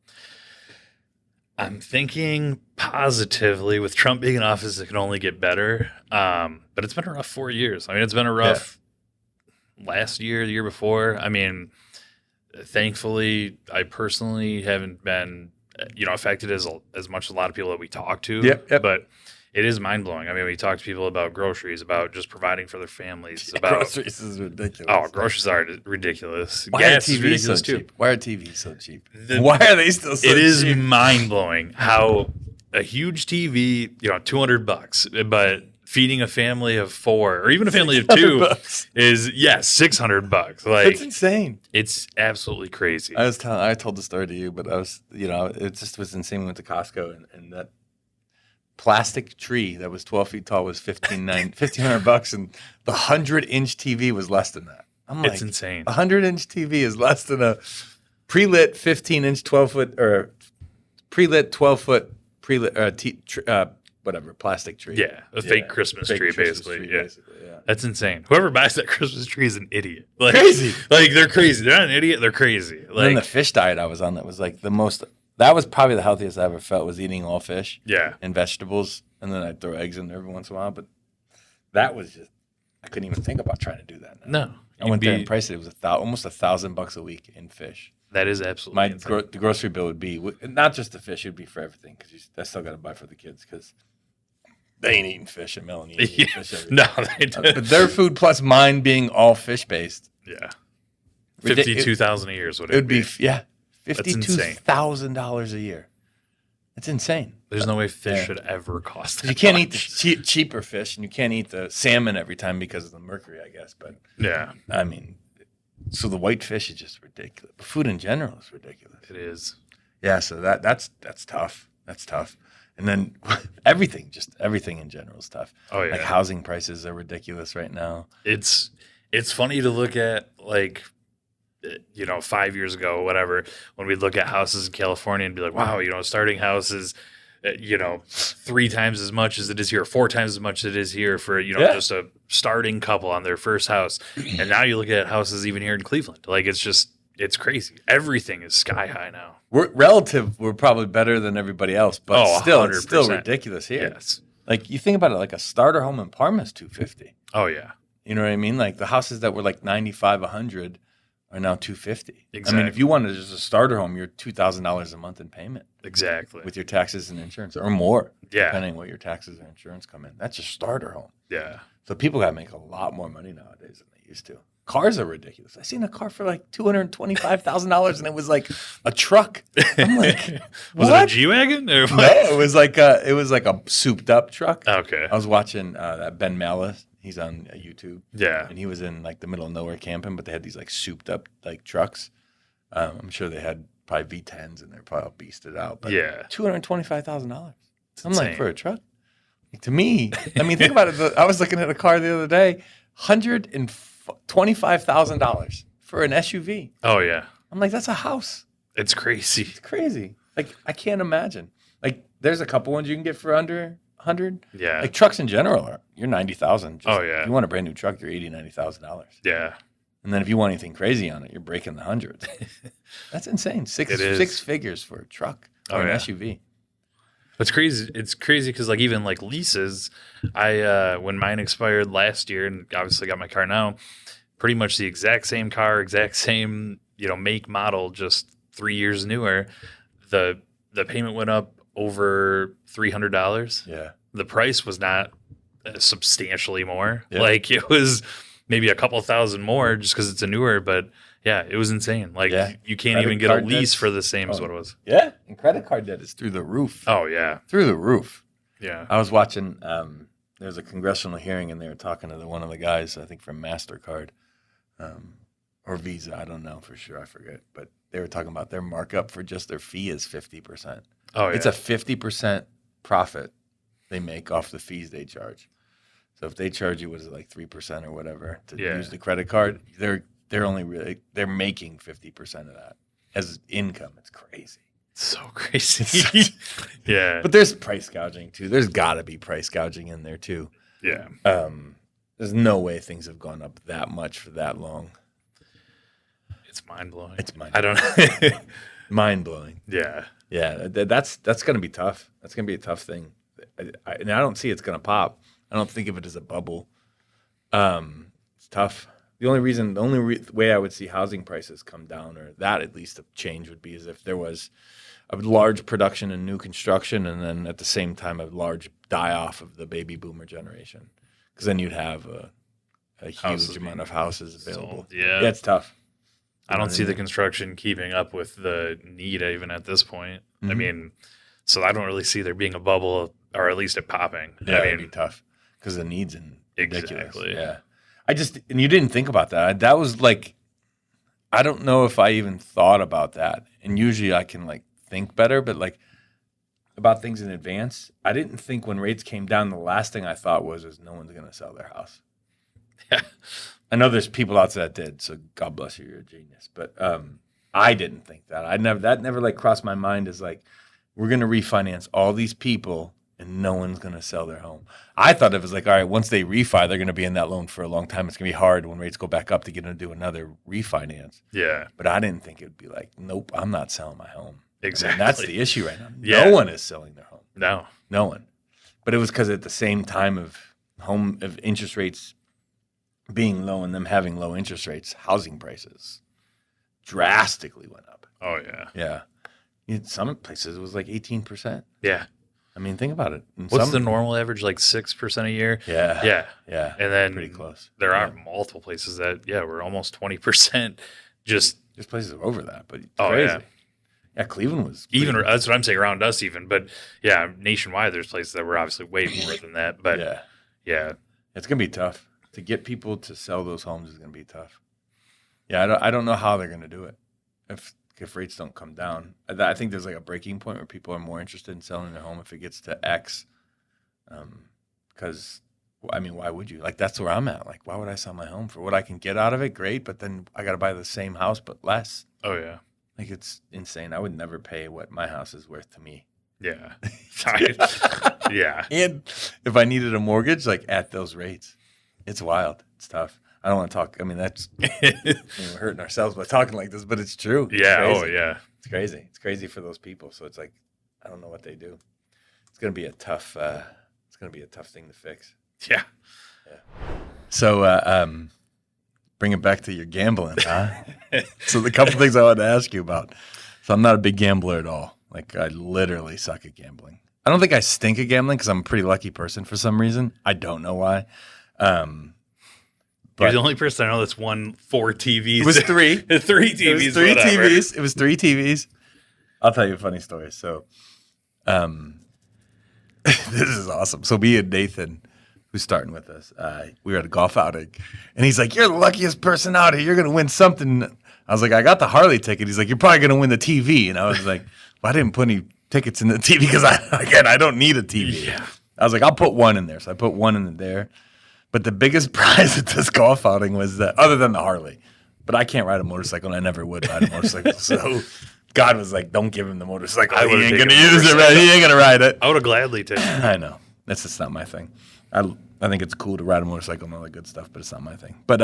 S2: I'm thinking positively with Trump being in office, it can only get better. But it's been a rough 4 years. I mean, it's been a rough last year, the year before. I mean, thankfully, I personally haven't been, affected as much as a lot of people that we talk to.
S1: Yep.
S2: But it is mind blowing. I mean, we talk to people about groceries, about just providing for their families. About
S1: Groceries is ridiculous.
S2: Oh, groceries are ridiculous.
S1: Why
S2: Gas
S1: are
S2: is
S1: TVs
S2: ridiculous
S1: so
S2: too.
S1: cheap? Why are TVs so cheap? Why are they still so cheap?
S2: It is mind blowing how a huge TV, $200, but feeding a family of 4 or even a family of 2
S1: $600.
S2: is $600.
S1: That's
S2: Like
S1: insane.
S2: it's absolutely crazy.
S1: I told the story to you, but I was, it just was insane. We went to Costco and that plastic tree that was 12 feet tall was $1,500, and the 100-inch TV was less than that. I'm like,
S2: It's insane.
S1: A 100-inch TV is less than a pre-lit 15-inch 12-foot or pre-lit 12-foot whatever plastic tree.
S2: Yeah, a fake Christmas tree, basically. Yeah.
S1: Yeah.
S2: That's insane. Whoever buys that Christmas tree is an idiot. Like,
S1: Crazy.
S2: Like they're crazy. They're not an idiot. They're crazy.
S1: And then the
S2: Like
S1: fish diet I was on that was like the most. That was probably the healthiest I ever felt, was eating all fish
S2: yeah,
S1: and vegetables, and then I'd throw eggs in there every once in a while. But that was just, I couldn't even think about trying to do that now.
S2: no.
S1: I went there and priced it. It was almost $1,000 a week in fish.
S2: That is absolutely
S1: My
S2: insane.
S1: the grocery bill would be not just the fish; it'd be for everything, because I still got to buy for the kids because they ain't eating fish, and Melanie ain't eating fish every day.
S2: No, they don't.
S1: But their food plus mine being all fish based,
S2: Yeah.
S1: Ridic-
S2: $52,000 a year is what
S1: it would be
S2: insane.
S1: $52,000 a year. It's insane.
S2: There's no way fish
S1: Yeah.
S2: should ever cost that
S1: You can't eat
S2: much.
S1: the cheaper fish, and you can't eat the salmon every time because of the mercury, I guess. But
S2: Yeah,
S1: I mean, so the white fish is just ridiculous. But food in general is ridiculous.
S2: it is.
S1: Yeah, so that's tough. That's tough. And then everything in general is tough.
S2: Oh yeah.
S1: Like housing prices are ridiculous right now.
S2: It's funny to look at, like, 5 years ago, whatever, when we'd look at houses in California and be like, wow, starting houses, 3 times as much as it is here, 4 times as much as it is here for,
S1: Yeah.
S2: just a starting couple on their first house. And now you look at houses even here in Cleveland. Like, it's crazy. Everything is sky high now.
S1: We're probably better than everybody else, but
S2: Oh,
S1: still, it's still
S2: 100%.
S1: ridiculous here.
S2: Yes.
S1: Like you think about it, like a starter home in Parma is $250.
S2: Oh yeah.
S1: You know what I mean? Like the houses that were like 95, 100 are now $250. I mean, if
S2: Exactly.
S1: you wanted just a starter home, you're $2,000 a month in payment
S2: Exactly.
S1: with your taxes and insurance, or more,
S2: Yeah.
S1: depending on what your taxes and insurance come in. That's a starter home.
S2: Yeah.
S1: So people got to make a lot more money nowadays than they used to. Cars are ridiculous. I seen a car for like $225,000, and it was like a truck. I'm like,
S2: Was
S1: what?
S2: it a G-Wagon? Or
S1: No, it was like a souped up truck.
S2: Okay.
S1: I was watching that Ben Mallis. He's on YouTube,
S2: Yeah.
S1: and he was in like the middle of nowhere camping, but they had these like souped up like trucks. I'm sure they had probably V10s, and they're probably all beasted out. But
S2: Yeah.
S1: $225,000. I'm
S2: insane.
S1: like, for a truck? Like, to me, I mean, think about it. I was looking at a car the other day, $125,000 for an SUV.
S2: Oh yeah.
S1: I'm like, that's a house.
S2: It's crazy.
S1: It's crazy. Like, I can't imagine. Like, there's a couple ones you can get for under 100.
S2: Yeah.
S1: Like trucks in general you're 90,000.
S2: Oh, yeah.
S1: If you want a brand new truck, you're $80,000-$90,000.
S2: Yeah.
S1: And then if you want anything crazy on it, you're breaking the hundreds. That's insane.
S2: It is.
S1: 6 figures for a truck or
S2: Oh,
S1: an
S2: yeah.
S1: SUV.
S2: It's crazy. It's crazy because, like, even like leases, I when mine expired last year, and obviously got my car now, pretty much the exact same car, exact same make, model, just 3 years newer. The payment went up over $300.
S1: Yeah.
S2: The price was not substantially more.
S1: Yeah.
S2: Like, it was maybe a couple thousand more just because it's a newer, but yeah, it was insane. Like,
S1: Yeah.
S2: you can't
S1: Credit
S2: even get a
S1: card
S2: lease
S1: debts.
S2: for the same as
S1: Oh.
S2: what it was.
S1: Yeah. And credit card debt is through the roof.
S2: Oh yeah,
S1: Through the roof.
S2: yeah.
S1: I was watching, there was a congressional hearing, and they were talking to one of the guys, I think from MasterCard or Visa. I don't know for sure. I forget. But they were talking about their markup for just their fee is 50%.
S2: Oh yeah.
S1: It's a 50% profit they make off the fees they charge. So if they charge you, what is it, like 3% or whatever to
S2: Yeah.
S1: use the credit card, they're only really, they're making 50% of that as income. It's crazy.
S2: so crazy. Yeah.
S1: But there's price gouging too. There's got to be price gouging in there too.
S2: Yeah.
S1: There's no way things have gone up that much for that long.
S2: It's mind blowing.
S1: I don't mind blowing.
S2: Yeah.
S1: Yeah, that's going to be tough. That's going to be a tough thing. And I don't see it's going to pop. I don't think of it as a bubble. It's tough. The only way I would see housing prices come down, or that at least a change, would be is if there was a large production and new construction, and then at the same time a large die off of the baby boomer generation, because then you'd have a huge amount of houses available.
S2: Sold. Yeah,
S1: it's tough.
S2: I don't see the construction keeping up with the need even at this point.
S1: Mm-hmm.
S2: I mean, so I don't really see there being a bubble, or at least it popping.
S1: Yeah,
S2: I mean,
S1: it'd be tough because the needs and ridiculous.
S2: Exactly.
S1: Yeah. And you didn't think about that. That was like, I don't know if I even thought about that. And usually I can like think better, but like about things in advance. I didn't think when rates came down, the last thing I thought was no one's going to sell their house.
S2: Yeah.
S1: I know there's people out there that did, so God bless you, you're a genius. But I didn't think that. That never like crossed my mind as like, we're going to refinance all these people and no one's going to sell their home. I thought it was like, all right, once they refi, they're going to be in that loan for a long time. It's going to be hard when rates go back up to get them to do another refinance.
S2: Yeah.
S1: But I didn't think it would be like, nope, I'm not selling my home.
S2: Exactly.
S1: That's the issue right now.
S2: Yeah.
S1: No one is selling their home.
S2: No
S1: one. But it was because at the same time of interest rates being low and them having low interest rates, housing prices drastically went up.
S2: Oh, yeah.
S1: Yeah. In some places it was like 18%.
S2: Yeah.
S1: I mean, think about it.
S2: What's the normal average? Like 6% a year?
S1: Yeah.
S2: Yeah.
S1: Yeah.
S2: And then
S1: pretty close.
S2: There are multiple places that, we're almost 20%. Just
S1: there's places over that, but it's
S2: oh,
S1: crazy.
S2: Yeah.
S1: Yeah, Cleveland was
S2: even that's what I'm saying, around us even. But yeah, nationwide there's places that were obviously way more than that. But yeah.
S1: It's gonna be tough. To get people to sell those homes is gonna be tough. Yeah, I don't know how they're gonna do it if rates don't come down. I think there's like a breaking point where people are more interested in selling their home if it gets to X. Because I mean, why would you? Like, that's where I'm at. Like, why would I sell my home for what I can get out of it? Great, but then I got to buy the same house but less.
S2: Oh yeah,
S1: like it's insane. I would never pay what my house is worth to me.
S2: Yeah, yeah.
S1: And if I needed a mortgage, like at those rates, it's wild. It's tough. I don't want to talk. I mean, that's we're hurting ourselves by talking like this, but it's true.
S2: Yeah.
S1: It's
S2: oh yeah.
S1: It's crazy. It's crazy for those people. So it's like, I don't know what they do. It's gonna be a tough. It's gonna be a tough thing to fix.
S2: Yeah.
S1: So, bring it back to your gambling, huh? So the couple things I wanted to ask you about. So I'm not a big gambler at all. Like, I literally suck at gambling. I don't think I stink at gambling because I'm a pretty lucky person for some reason. I don't know why.
S2: You're the only person I know that's won 4 TVs.
S1: It was 3.
S2: 3 TVs.
S1: It was 3 TVs. It was 3 TVs. I'll tell you a funny story. So, this is awesome. So me and Nathan, who's starting with us, we were at a golf outing, and he's like, "You're the luckiest person out here. You're gonna win something." I was like, "I got the Harley ticket." He's like, "You're probably gonna win the TV." And I was like, "Well, I didn't put any tickets in the TV because I don't need a TV."
S2: Yeah.
S1: I was like, "I'll put one in there." So I put one in there. But the biggest prize at this golf outing was that, other than the Harley, but I can't ride a motorcycle, and I never would ride a motorcycle. So God was like, "Don't give him the motorcycle. He ain't gonna use it. Right? He ain't gonna ride it."
S2: I would have gladly taken it.
S1: I know. That's just not my thing. I think it's cool to ride a motorcycle and all that good stuff, but it's not my thing. But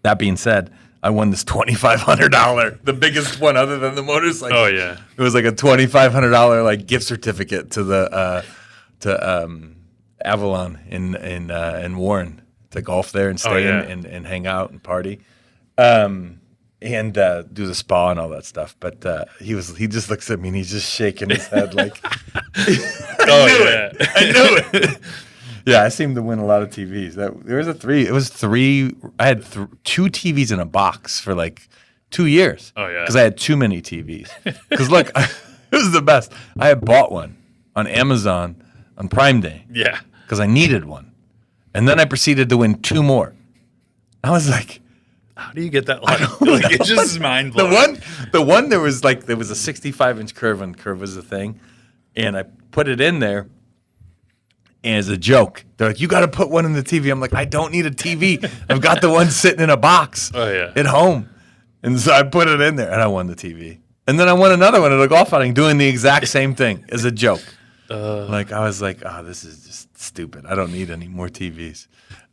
S1: that being said, I won this $2,500, the biggest one other than the motorcycle.
S2: Oh yeah,
S1: it was like a $2,500 like gift certificate to the Avalon in Warren to golf there and stay and hang out and party. And do the spa and all that stuff. But he just looks at me and he's just shaking his head like, I knew it. Yeah, I seem to win a lot of TVs. It was 3. I had 2 TVs in a box for like 2 years.
S2: Oh yeah,
S1: because I had too many TVs. Because look, it was the best. I had bought one on Amazon on Prime Day.
S2: Yeah,
S1: because I needed one, and then I proceeded to win 2 more. I was like,
S2: how do you get that lucky? Like, it's just mind blowing.
S1: The one there was a 65-inch curve, and curve was the thing, and I put it in there as a joke. They're like, "You got to put one in the TV." I'm like, "I don't need a TV. I've got the one sitting in a box at home," and so I put it in there, and I won the TV. And then I won another one at a golf outing doing the exact same thing as a joke. Like I was like, oh, this is just stupid. I don't need any more TVs.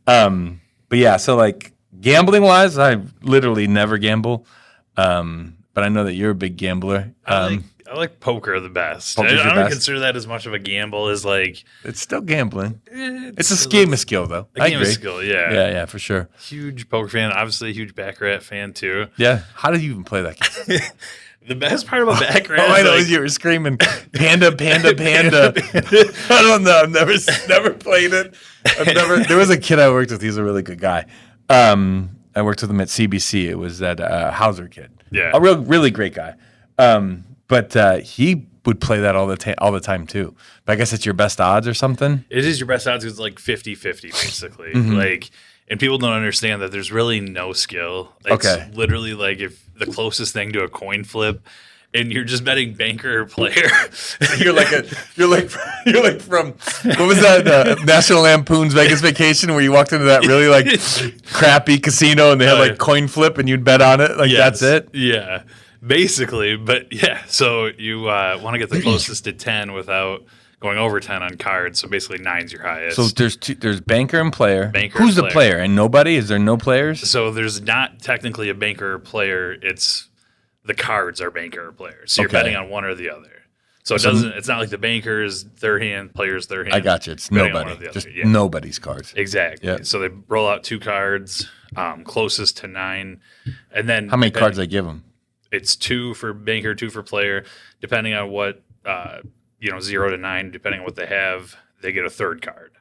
S1: But yeah, so like gambling wise, I literally never gamble. But I know that you're a big gambler.
S2: I like poker the best.
S1: Poker's
S2: I
S1: your
S2: don't
S1: best?
S2: consider that as much of a gamble as like
S1: It's still gambling. It's a game of skill, though.
S2: a
S1: I
S2: game
S1: agree.
S2: of skill. Yeah.
S1: Yeah, for sure.
S2: Huge poker fan. Obviously, a huge Baccarat fan too.
S1: Yeah. How do you even play that game?
S2: The best part about Baccarat
S1: All I
S2: is
S1: know
S2: like,
S1: is you were screaming, "Panda, panda, panda." I don't know. I've never played it. There was a kid I worked with. He's a really good guy. I worked with him at CBC. It was that Hauser kid.
S2: Yeah.
S1: A really great guy. But he would play that all the time too. But I guess it's your best odds or something.
S2: it is your best odds. It's like 50-50 basically.
S1: Mm-hmm.
S2: Like, and people don't understand that there's really no skill. It's
S1: Okay.
S2: literally like if the closest thing to a coin flip, and you're just betting banker or player.
S1: You're like from what was that National Lampoon's Vegas Vacation where you walked into that really like crappy casino and they had
S2: Oh,
S1: like
S2: yeah.
S1: coin flip and you'd bet on it like
S2: Yes.
S1: that's it.
S2: Yeah, basically. But yeah, so you want to get the closest to 10 without going over 10 on cards. So basically 9's your highest.
S1: So there's banker and player.
S2: Banker
S1: Who's
S2: and
S1: the
S2: player.
S1: player? And nobody? Is there no players?
S2: So there's not technically a banker or player. It's the cards are banker or player. So you're
S1: Okay.
S2: betting on one or the other. So it doesn't. It's not like the bankers their hand, players their hand.
S1: I got you. It's
S2: betting on one
S1: nobody.
S2: or the
S1: Just
S2: other. Yeah.
S1: nobody's cards.
S2: Exactly.
S1: Yeah.
S2: So they roll out 2 cards, closest to 9, and then
S1: How many
S2: depending-
S1: cards they give them?
S2: It's 2 for banker, 2 for player, depending on what 0 to 9, depending on what they have, they get a third card.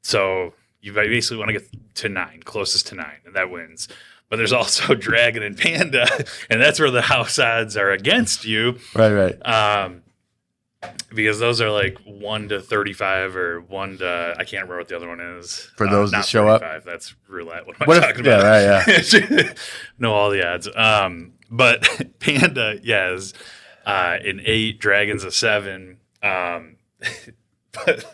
S2: So you basically want to get to 9, closest to 9, and that wins. But there's also Dragon and Panda, and that's where the house odds are against you,
S1: Right.
S2: because those are like 1 to 35 or 1 to I can't remember what the other one is.
S1: For those that
S2: not
S1: show up?
S2: 35, that's roulette. What am
S1: What
S2: I
S1: if-
S2: talking
S1: yeah,
S2: about?
S1: right,
S2: Know all the odds. But Panda, is an 8, Dragon's a 7. But,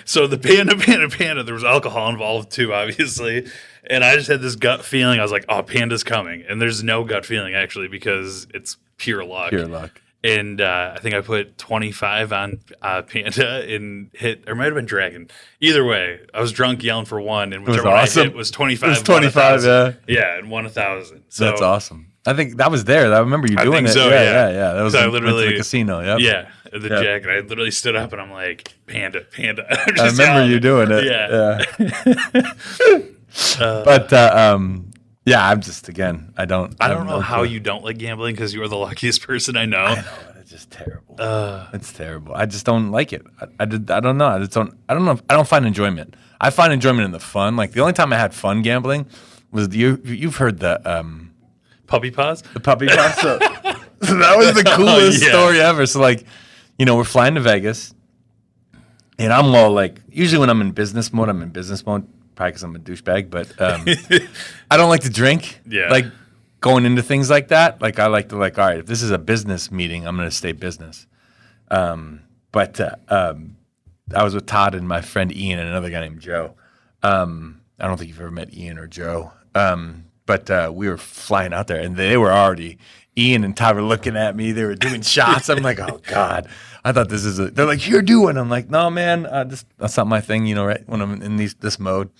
S2: so the Panda, there was alcohol involved too, obviously. And I just had this gut feeling. I was like, oh, Panda's coming. And there's no gut feeling, actually, because it's pure luck.
S1: Pure luck.
S2: And I think I put 25 on Panda and hit, or it might have been Dragon. Either way, I was drunk yelling for 1, and
S1: was
S2: whichever one
S1: awesome.
S2: I hit was 25.
S1: It was 25,
S2: yeah. Yeah, and won 1,000. So
S1: That's awesome. I think that was there. I remember you
S2: I
S1: doing
S2: think
S1: it.
S2: so,
S1: yeah.
S2: yeah.
S1: That was
S2: So I
S1: went to
S2: literally-
S1: the casino. Yep.
S2: yeah, the
S1: Yeah.
S2: jacket. I literally stood up and I'm like, Panda. I'm
S1: I
S2: just
S1: remember
S2: yelling
S1: you
S2: it.
S1: doing it.
S2: Yeah.
S1: But yeah, I'm just again. I don't
S2: know how you don't like gambling because you are the luckiest person I know.
S1: I know, but it's just terrible. It's terrible. I just don't like it. I don't know. I don't know. I don't find enjoyment. I find enjoyment in the fun. Like the only time I had fun gambling was you've heard the
S2: Puppy paws?
S1: puppy pass. So that was the coolest
S2: yeah.
S1: story ever. So like, we're flying to Vegas, and I'm all like, usually when I'm in business mode, probably because I'm a douchebag, but I don't like to drink.
S2: Yeah.
S1: Like going into things like that, like I like to all right, if this is a business meeting, I'm going to stay business. But I was with Todd and my friend Ian and another guy named Joe. I don't think you've ever met Ian or Joe. But we were flying out there, and they were already. Ian and Todd were looking at me. They were doing shots. I'm like, oh God. I thought this is. They're like, here, do it. I'm like, no, man, that's not my thing. Right when I'm in this mode.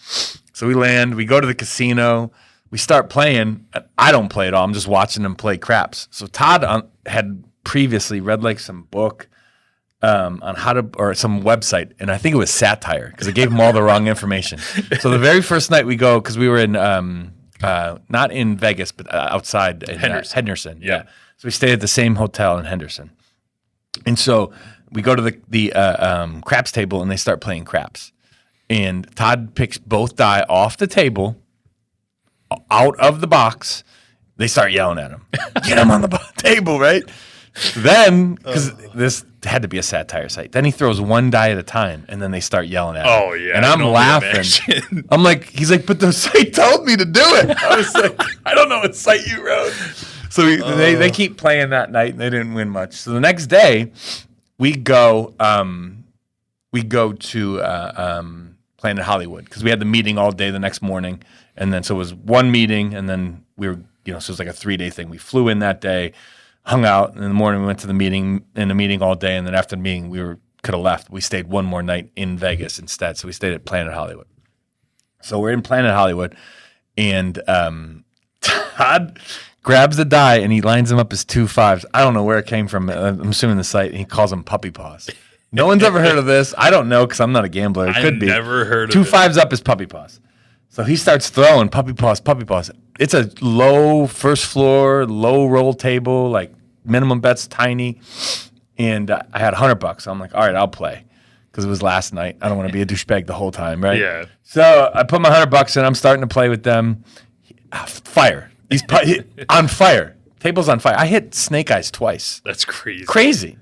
S1: So we land. We go to the casino. We start playing. I don't play at all. I'm just watching them play craps. So Todd had previously read like some book on how to, or some website, and I think it was satire because it gave him all the wrong information. So the very first night we go, because we were in not in Vegas, but outside in Henderson. Yeah. So we stayed at the same hotel in Henderson, and so we go to the craps table, and they start playing craps, and Todd picks both die off the table, out of the box. They start yelling at him, get him on the table, right? Then, because this had to be a satire site, then he throws one die at a time, and then they start yelling at him.
S2: Oh, yeah.
S1: And
S2: I
S1: I'm
S2: can only
S1: laughing.
S2: imagine.
S1: I'm like, he's like, but the site told me to do it. I was like, I don't know what site you wrote. So they keep playing that night, and they didn't win much. So the next day, we go to Planet Hollywood because we had the meeting all day the next morning, and then so it was one meeting, and then we were, so it was like a 3-day thing. We flew in that day, hung out, and in the morning we went to the meeting all day, and then after the meeting we were could have left. We stayed one more night in Vegas instead. So we stayed at Planet Hollywood. So we're in Planet Hollywood, and Todd grabs the die and he lines them up as 2 5s. I don't know where it came from. I'm assuming the site. And he calls them puppy paws. No one's ever heard of this. I don't know because I'm not a gambler. It could be.
S2: I've never heard of
S1: 2
S2: it.
S1: 5s up is puppy paws. So he starts throwing puppy paws, puppy paws. It's a low first floor, low roll table, like minimum bets tiny. And I had $100. So I'm like, all right, I'll play. Because it was last night. I don't want to be a douchebag the whole time, right?
S2: Yeah.
S1: So I put my $100 in. I'm starting to play with them. Fire. He's on fire. Table's on fire. I hit Snake Eyes twice.
S2: That's crazy.
S1: Crazy.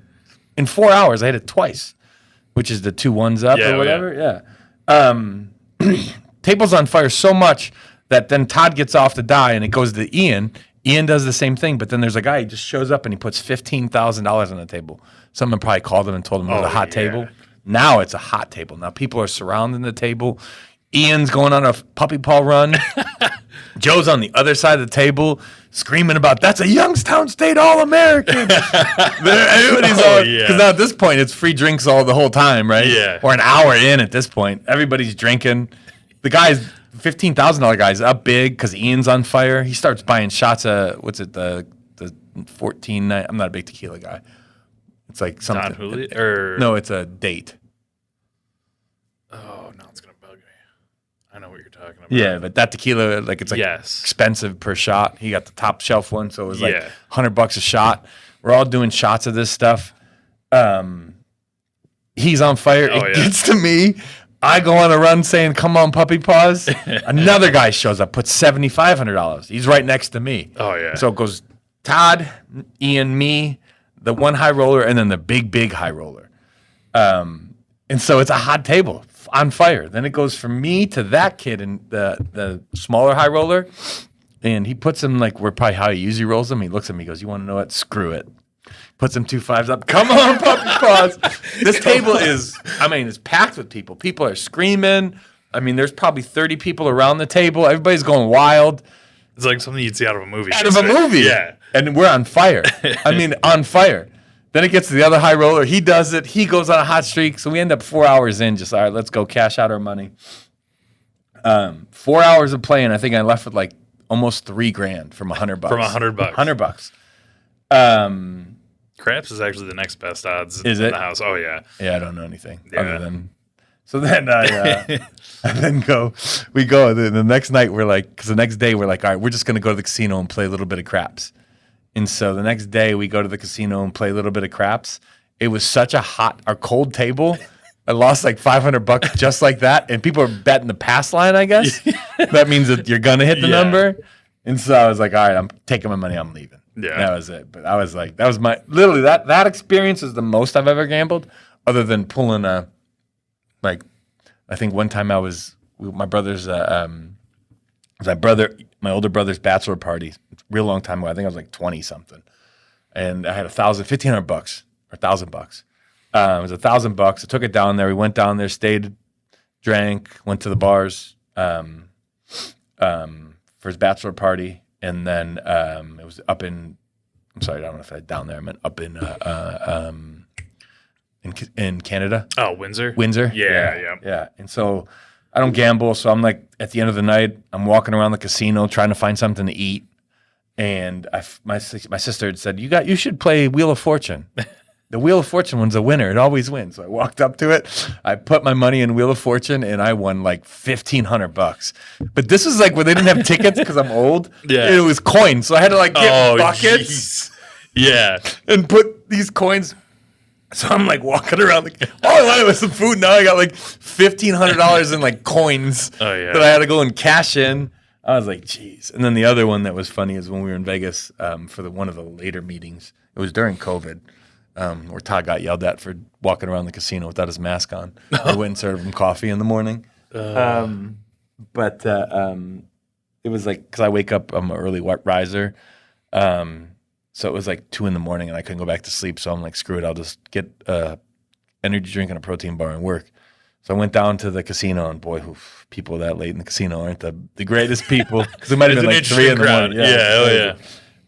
S1: In 4 hours, I hit it twice, which is the 2 1s up or whatever. Yeah. Table's on fire so much that then Todd gets off the die and it goes to Ian. Ian does the same thing, but then there's a guy who just shows up and he puts $15,000 on the table. Someone probably called him and told him it was a hot table. Now it's a hot table. Now people are surrounding the table. Ian's going on a puppy paw run. Joe's on the other side of the table screaming about, that's a Youngstown State All-American. Everybody's because now at this point it's free drinks the whole time, right?
S2: Yeah.
S1: Or an hour in at this point. Everybody's drinking. The guy's $15,000 guy's up big because Ian's on fire. He starts buying shots of, the 14 night. I'm not a big tequila guy. It's like something.
S2: Don Julio, or
S1: No, it's a date.
S2: Oh, no, it's gonna bug me. I know what you're talking about.
S1: Yeah, but that tequila, like it's like
S2: Yes.
S1: expensive per shot. He got the top shelf one, so it was like
S2: Yeah.
S1: $100 a shot. We're all doing shots of this stuff. He's on fire. It gets to me. I go on a run saying, "Come on, puppy paws." Another guy shows up, puts $7,500. He's right next to me.
S2: Oh yeah.
S1: So it goes Todd, Ian, me, the one high roller, and then the big high roller. And so it's a hot table on fire. Then it goes from me to that kid and the smaller high roller. And he puts him like probably how he usually rolls them. He looks at me, he goes, "You want to know what? Screw it." Puts him 2 5s up. Come on, puppy paws. This table is packed with people. People are screaming. There's probably 30 people around the table. Everybody's going wild.
S2: It's like something you'd see out of a movie.
S1: Out of a movie.
S2: Yeah.
S1: And we're on fire. On fire. Then it gets to the other high roller. He does it. He goes on a hot streak. So we end up 4 hours in. Just, all right, let's go cash out our money. 4 hours of playing. I think I left with like almost $3,000 from $100.
S2: From $100.
S1: $100.
S2: Craps is actually the next best odds
S1: Is
S2: in
S1: it?
S2: the house. Oh yeah.
S1: Yeah, I don't know anything
S2: Yeah.
S1: other than. So then we go. The next night we're like, because the next day we're like, all right, we're just going to go to the casino and play a little bit of craps. And so the next day we go to the casino and play a little bit of craps. It was such a cold table. I lost like $500 just like that. And people are betting the pass line, I guess. That means that you're going to hit the number. And so I was like, all right, I'm taking my money, I'm leaving.
S2: Yeah.
S1: That was it. But I was like, that was literally that experience is the most I've ever gambled, other than pulling I think one time my brother's, my older brother's bachelor party, real long time ago. I think I was like 20 something. And I had $1,500 or $1,000. It was $1,000. I took it down there. We went down there, stayed, drank, went to the bars for his bachelor party. And then it was up in, I'm sorry, I don't know if I said down there. I meant up in Canada.
S2: Oh, Windsor?
S1: Windsor? Yeah. And so I don't gamble. So I'm like, at the end of the night, I'm walking around the casino trying to find something to eat. And my sister had said, you should play Wheel of Fortune. The Wheel of Fortune one's a winner. It always wins. So I walked up to it. I put my money in Wheel of Fortune, and I won like $1,500. But this was like where they didn't have tickets because I'm old.
S2: Yeah.
S1: And it was coins. So I had to like get buckets.
S2: Geez. Yeah.
S1: And put these coins. So I'm like walking around like, all I wanted was some food. Now I got like $1,500 in like coins that I had to go and cash in. I was like, geez. And then the other one that was funny is when we were in Vegas for one of the later meetings. It was during COVID. Where Todd got yelled at for walking around the casino without his mask on. They wouldn't serve him coffee in the morning. But it was like, because I wake up, I'm an early riser. So it was like 2 a.m. and I couldn't go back to sleep. So I'm like, screw it, I'll just get energy drink and a protein bar and work. So I went down to the casino, and boy, people that late in the casino aren't the greatest people. Because it might have been like 3 a.m.
S2: Yeah.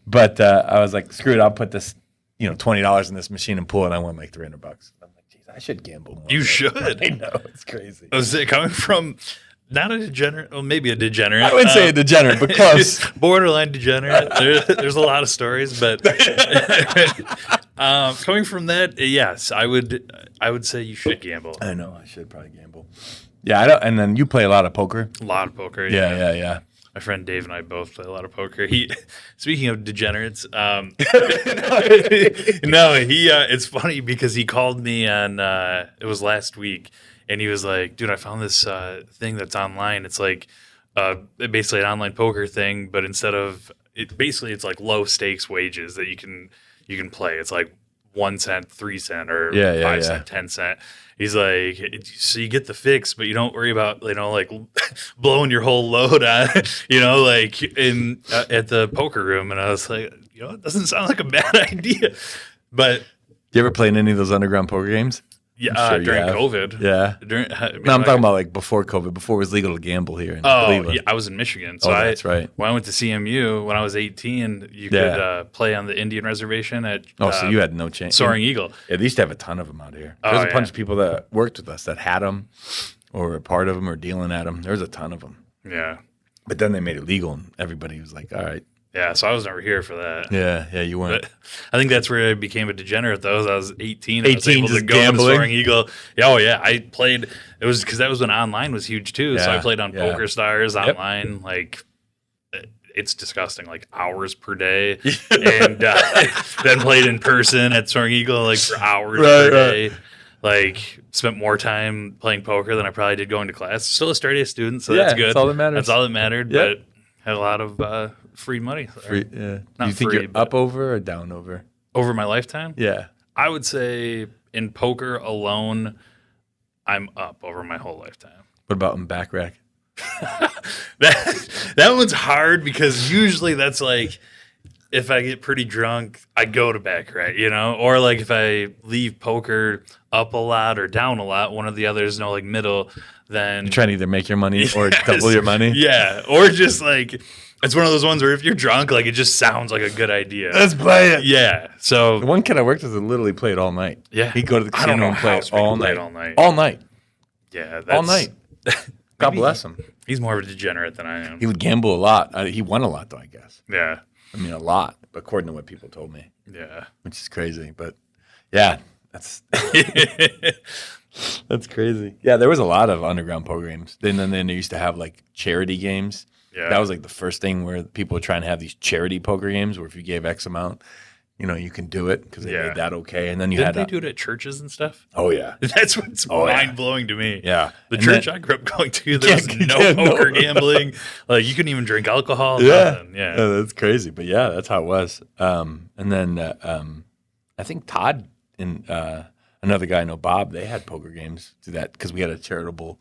S1: But I was like, screw it, I'll put this, $20 in this machine and pull it. And I won like $300. I'm like, geez, I should gamble more.
S2: You should.
S1: I know, it's crazy.
S2: Was it coming from not a degenerate, well, maybe a degenerate?
S1: I wouldn't say a degenerate, but close.
S2: Borderline degenerate. There's a lot of stories, but coming from that, yes, I would say you should gamble.
S1: I know, I should probably gamble. Yeah, I don't. And then you play a lot of poker.
S2: A lot of poker.
S1: Yeah.
S2: My friend Dave and I both play a lot of poker. Speaking of degenerates, it's funny because he called me on, it was last week, and he was like, dude, I found this thing that's online. It's like basically an online poker thing, but instead of, it's like low stakes wages that you can play. It's like 1 cent, 3 cent, or 5 cent, 10 cent. He's like, so you get the fix, but you don't worry about, like blowing your whole load on, like at the poker room. And I was like, it doesn't sound like a bad idea. But
S1: Do you ever play in any of those underground poker games?
S2: yeah,
S1: sure you
S2: during
S1: have.
S2: COVID.
S1: Yeah. No, I'm talking about like before COVID, before it was legal to gamble here in Cleveland.
S2: Yeah, I was in Michigan. So
S1: that's right.
S2: When I went to CMU when I was 18, you could play on the Indian reservation at
S1: So you had no chance.
S2: Soaring Eagle.
S1: Yeah, they used to have a ton of them out here.
S2: Oh,
S1: There's a
S2: yeah.
S1: bunch of people that worked with us that had them or were part of them or dealing at them. There's a ton of them.
S2: Yeah.
S1: But then they made it legal and everybody was like, all right.
S2: Yeah, so I was never here for that.
S1: Yeah, you weren't.
S2: But I think that's where I became a degenerate, though. I was 18. I was
S1: 18
S2: able to
S1: just
S2: go to
S1: gambling?
S2: Soaring Eagle. Yeah, oh, yeah. I played. It was because that was when online was huge, too. So I
S1: Yeah,
S2: played on
S1: yeah.
S2: Poker Stars
S1: Yep.
S2: online. Like, it's disgusting. Like, hours per day. And then played in person at Soaring Eagle, like, for hours per day. Like, spent more time playing poker than I probably did going to class. Still a straight A student, so that's good.
S1: That's all that matters.
S2: That's all that mattered.
S1: Yep.
S2: But had a lot of free money.
S1: Free, yeah.
S2: Not
S1: Do you think
S2: free,
S1: you're
S2: but-
S1: up over or down over?
S2: Over my lifetime?
S1: Yeah.
S2: I would say in poker alone, I'm up over my whole lifetime.
S1: What about in back rack?
S2: That one's hard because usually that's like if I get pretty drunk, I go to baccarat, or like if I leave poker up a lot or down a lot, one of the others, like middle, then
S1: You're trying to either make your money or double your money?
S2: Yeah, or just like it's one of those ones where if you're drunk, like it just sounds like a good idea.
S1: Let's play it.
S2: Yeah, so
S1: The one kid I worked with would literally played all night.
S2: Yeah.
S1: He'd go to the
S2: I don't
S1: casino
S2: know
S1: and
S2: how
S1: play
S2: else people
S1: all
S2: played
S1: night.
S2: all night.
S1: All night.
S2: yeah,
S1: All night. God
S2: Maybe-
S1: bless him.
S2: He's more of a degenerate than I am.
S1: He would gamble a lot. He won a lot, though, I guess.
S2: Yeah,
S1: I mean, a lot, according to what people told me,
S2: yeah.
S1: which is crazy. But yeah, that's that's crazy. Yeah, there was a lot of underground poker games. Then they used to have like charity games.
S2: Yeah.
S1: That was like the first thing where people were trying to have these charity poker games where if you gave X amount, you can do it because they
S2: Yeah.
S1: made that okay. And then you
S2: Didn't
S1: had
S2: they do it at churches and stuff?
S1: oh yeah,
S2: That's what's
S1: Oh, yeah.
S2: mind blowing to me.
S1: yeah.
S2: The
S1: And
S2: church
S1: then-
S2: I grew up going to, there was
S1: Yeah,
S2: no
S1: yeah,
S2: poker
S1: no.
S2: gambling. Like you couldn't even drink alcohol.
S1: Yeah.
S2: Nothing. Yeah.
S1: That's crazy. But yeah, that's how it was. And then I think Todd and another guy I know, Bob, they had poker games do that because they had a charitable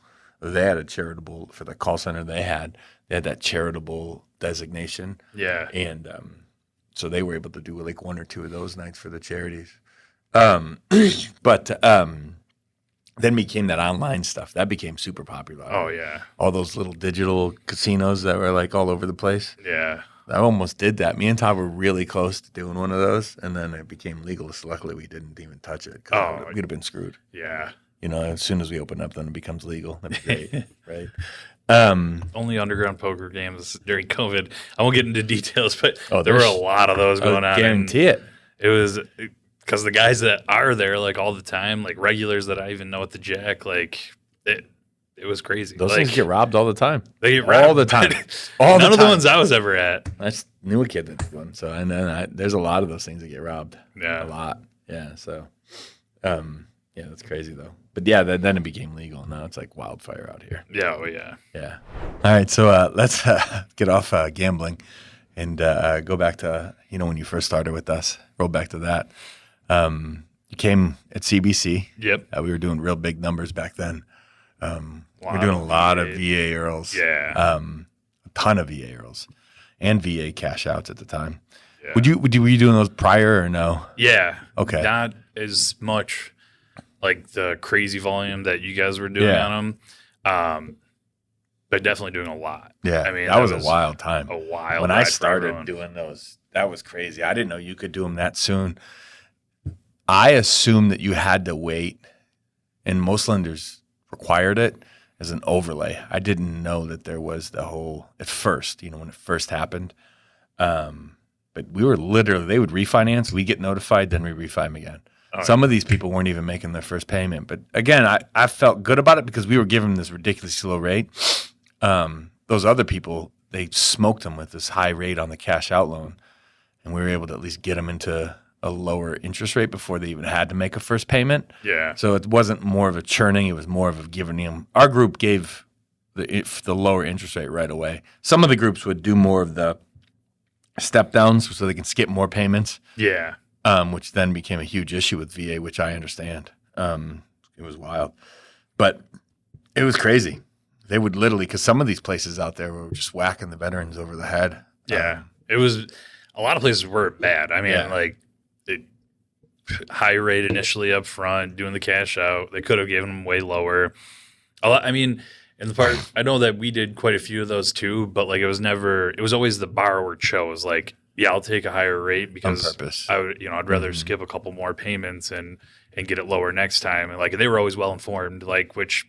S1: for the call center they had that charitable designation.
S2: Yeah.
S1: And so they were able to do like 1 or 2 of those nights for the charities. But then became that online stuff. That became super popular.
S2: Oh yeah.
S1: All those little digital casinos that were like all over the place.
S2: Yeah.
S1: I almost did that. Me and Todd were really close to doing one of those, and then it became legal. So luckily, we didn't even touch it. 'Cause
S2: Oh.
S1: we'd have been screwed.
S2: Yeah.
S1: As soon as we open up, then it becomes legal. That'd be great, right?
S2: Only underground poker games during COVID. I won't get into details, but
S1: Oh,
S2: there were a
S1: there's-
S2: lot of those going
S1: I
S2: on. and
S1: guarantee it.
S2: It was because the guys that are there like all the time, like regulars that I even know at the Jack, like it was crazy.
S1: Those
S2: like,
S1: things get robbed all the time.
S2: They get
S1: all
S2: robbed,
S1: the time.
S2: but
S1: All
S2: None
S1: the
S2: of the
S1: time.
S2: ones I was ever at.
S1: I just knew a kid that did one. So and then there's a lot of those things that get robbed.
S2: Yeah.
S1: A lot. Yeah. So, yeah, that's crazy though. But yeah, then it became legal. Now it's like wildfire out here.
S2: Yeah, oh yeah.
S1: Yeah. All right. So let's get off gambling and go back to, when you first started with us, roll back to that. You came at CBC.
S2: Yep.
S1: We were doing real big numbers back then. We
S2: Lot
S1: were doing a
S2: of
S1: lot of
S2: VA.
S1: VA Earls.
S2: Yeah.
S1: A ton of VA Earls and VA cash outs at the time.
S2: Yeah.
S1: Were you doing those prior or no?
S2: Yeah.
S1: Okay.
S2: Not as much like the crazy volume that you guys were doing
S1: Yeah.
S2: on them. But definitely doing a lot.
S1: Yeah.
S2: I mean,
S1: that was a wild time.
S2: A while.
S1: When I started doing those, that was crazy. I didn't know you could do them that soon. I assumed that you had to wait and most lenders required it as an overlay. I didn't know that there was the whole at first, when it first happened. But we were literally, they would refinance, we get notified, then we refi them again. Some of these people weren't even making their first payment. But again, I felt good about it because we were giving them this ridiculously low rate. Those other people, they smoked them with this high rate on the cash out loan. And we were able to at least get them into a lower interest rate before they even had to make a first payment.
S2: Yeah.
S1: So it wasn't more of a churning. It was more of a giving them. Our group gave the lower interest rate right away. Some of the groups would do more of the step downs so they can skip more payments.
S2: Yeah.
S1: Which then became a huge issue with VA, which I understand. It was wild. But it was crazy. They would literally, because some of these places out there were just whacking the veterans over the head.
S2: Yeah. It was, a lot of places were bad. I mean, like, high rate initially up front, doing the cash out. They could have given them way lower. I mean, in the part, I know that we did quite a few of those too, but like it was always the borrower chose. Like, yeah, I'll take a higher rate because
S1: on purpose.
S2: I would, I'd rather skip a couple more payments and get it lower next time. And like they were always well informed, like which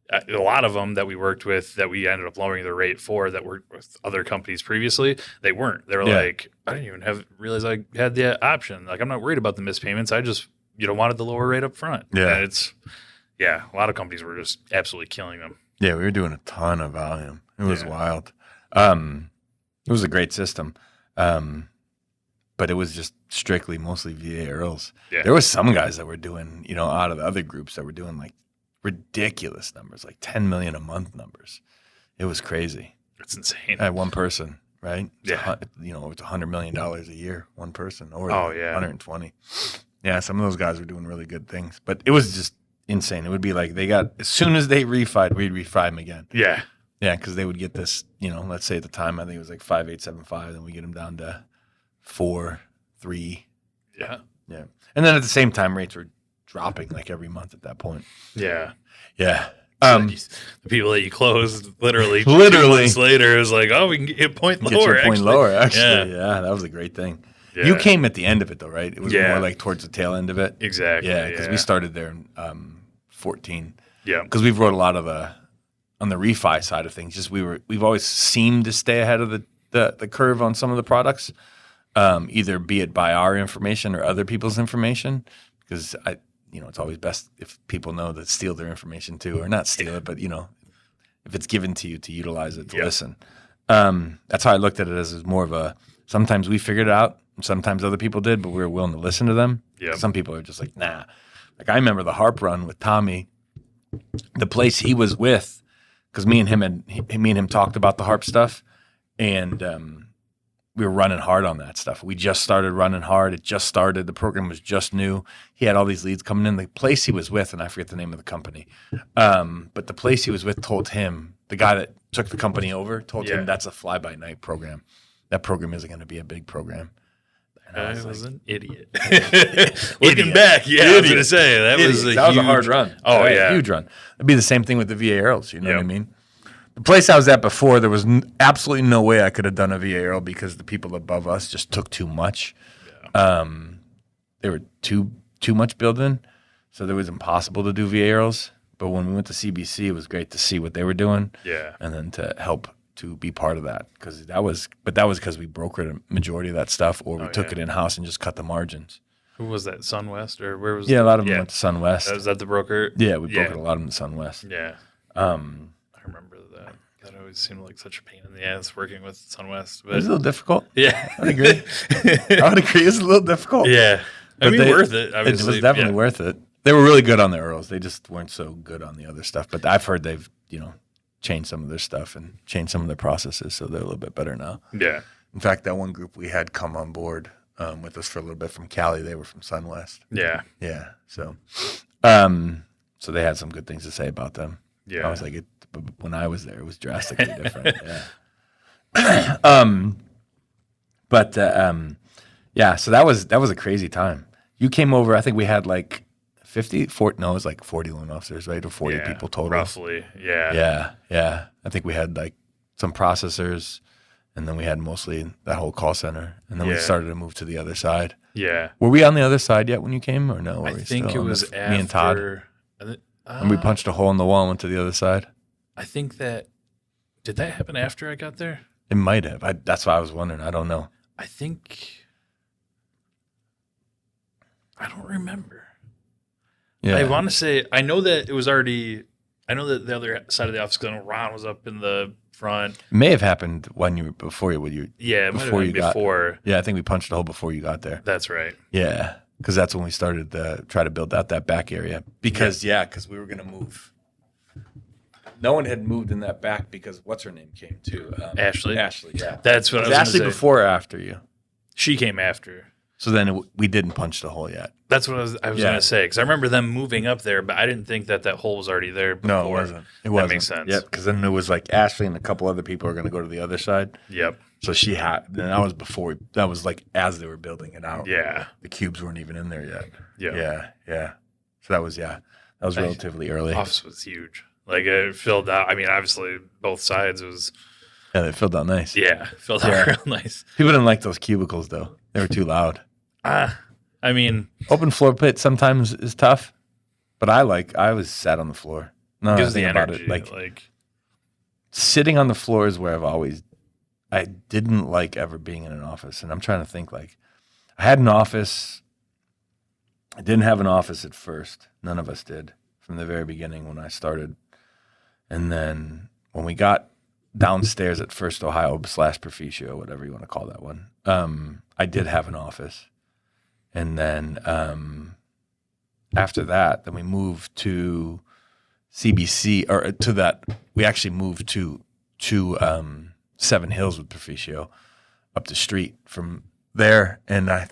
S2: a lot of them that we worked with that we ended up lowering the rate for that worked with other companies previously, they weren't. They were like, I didn't even realize I had the option. Like, I'm not worried about the missed payments. I just, wanted the lower rate up front.
S1: Yeah.
S2: And a lot of companies were just absolutely killing them.
S1: Yeah, we were doing a ton of volume. It was wild. It was a great system. But it was just strictly mostly VA Earls. Yeah. There was some guys that were doing, out of the other groups that were doing like ridiculous numbers, like 10 million a month numbers. It was crazy.
S2: It's insane.
S1: One person, right?
S2: Yeah.
S1: It's $100 million a year, one person, or 120. Yeah, some of those guys were doing really good things, but it was just insane. It would be like as soon as they refied, we'd refi them again.
S2: Yeah.
S1: Yeah, because they would get this, let's say at the time, I think it was like 5.875, then we get them down to 4.3.
S2: Yeah.
S1: Yeah. And then at the same time, rates were dropping like every month at that point.
S2: Yeah.
S1: Yeah.
S2: The people that you closed literally 2 months later, it was like, oh, we can get a point lower.
S1: Get you a point lower, actually. Yeah, that was a great thing. Yeah. You came at the end of it, though, right? It was more like towards the tail end of it.
S2: Exactly.
S1: Yeah, because we started there in 14.
S2: Yeah.
S1: Because we've wrote a lot of on the refi side of things. Just we've always seemed to stay ahead of the curve on some of the products, either be it by our information or other people's information. Because it's always best if people know that steal their information too, or not steal it, but if it's given to you to utilize it to listen. That's how I looked at it as more of a. Sometimes we figured it out, and sometimes other people did, but we were willing to listen to them.
S2: Yeah.
S1: Some people are just like, nah. Like I remember the harp run with Tommy, the place he was with, because me and him talked about the harp stuff, and we were running hard on that stuff. We just started running hard. It just started. The program was just new. He had all these leads coming in. The place he was with, and I forget the name of the company, but the place he was with told him, the guy that took the company over, told him that's a fly-by-night program. That program isn't going to be a big program. And
S2: I was an idiot. Looking back, I was going to say, that was a
S1: hard run.
S2: Oh,
S1: a huge run. It'd be the same thing with the VA Earls, you know what I mean? The place I was at before, there was absolutely no way I could have done a VA Earl because the people above us just took too much. Yeah. They were too much building, so it was impossible to do VA Earls. But when we went to CBC, it was great to see what they were doing.
S2: Yeah.
S1: And then to help to be part of that, because that was because we brokered a majority of that stuff, or we took it in house and just cut the margins.
S2: Who was that? SunWest, or where was?
S1: Yeah, a lot of them went to SunWest.
S2: Was that the broker?
S1: Yeah, we brokered a lot of them to SunWest.
S2: Yeah. I remember that. That always seemed like such a pain in the ass working with SunWest. But
S1: it was a little difficult.
S2: Yeah,
S1: I would agree. It's a little difficult.
S2: Yeah, I mean, worth it.
S1: Obviously. It was definitely worth it. They were really good on the Earls. They just weren't so good on the other stuff. But I've heard they've changed some of their stuff and changed some of their processes, so they're a little bit better now.
S2: Yeah.
S1: In fact, that one group we had come on board with us for a little bit from Cali, they were from SunWest.
S2: Yeah.
S1: Yeah. So, so they had some good things to say about them.
S2: Yeah.
S1: I was like, when I was there, it was drastically different. Yeah. So that was a crazy time. You came over. I think we had like 40 loan officers, right? Or 40 people total.
S2: Roughly, yeah.
S1: Yeah. I think we had like some processors, and then we had mostly that whole call center. And then we started to move to the other side.
S2: Yeah.
S1: Were we on the other side yet when you came, or no?
S2: I think it was after.
S1: Me and Todd? And we punched a hole in the wall and went to the other side.
S2: I think did that happen after I got there?
S1: It might have. That's why I was wondering. I don't know.
S2: I think I don't remember.
S1: Yeah.
S2: I want to say I know that it was already. I know that the other side of the office, because Ron was up in the front.
S1: It may have happened before you.
S2: Yeah, it might have
S1: before
S2: been
S1: you got.
S2: before.
S1: Yeah, I think we punched a hole before you got there.
S2: That's right.
S1: Yeah, because that's when we started to try to build out that back area. Because we were gonna move. No one had moved in that back because what's her name came too.
S2: Ashley.
S1: Ashley, yeah.
S2: That's what I was
S1: Ashley
S2: going to say.
S1: before or after you?
S2: She came after.
S1: So then we didn't punch the hole yet.
S2: That's what I was going to say, because I remember them moving up there, but I didn't think that hole was already there before.
S1: No, it wasn't. It wasn't.
S2: That makes sense.
S1: Yep, because then it was like Ashley and a couple other people are going to go to the other side.
S2: Yep.
S1: So she had, and that was before, that was like as they were building it out.
S2: Yeah.
S1: The cubes weren't even in there yet.
S2: Yeah.
S1: Yeah. So that was relatively early.
S2: The office was huge. Like it filled out. I mean, obviously both sides was.
S1: Yeah, they filled out nice.
S2: Yeah, filled out real nice.
S1: People didn't like those cubicles though. They were too loud.
S2: I mean,
S1: open floor pit sometimes is tough, but I was sat on the floor. No,
S2: gives
S1: I think
S2: the
S1: about
S2: energy.
S1: it. Like sitting on the floor is where I didn't like ever being in an office. And I'm trying to think, like, I had an office. I didn't have an office at first. None of us did from the very beginning when I started. And then when we got downstairs at First Ohio / Proficio, whatever you want to call that one, I did have an office. And then after that, then we moved to CBC, or to that, we actually moved to Seven Hills with Proficio up the street from there. And I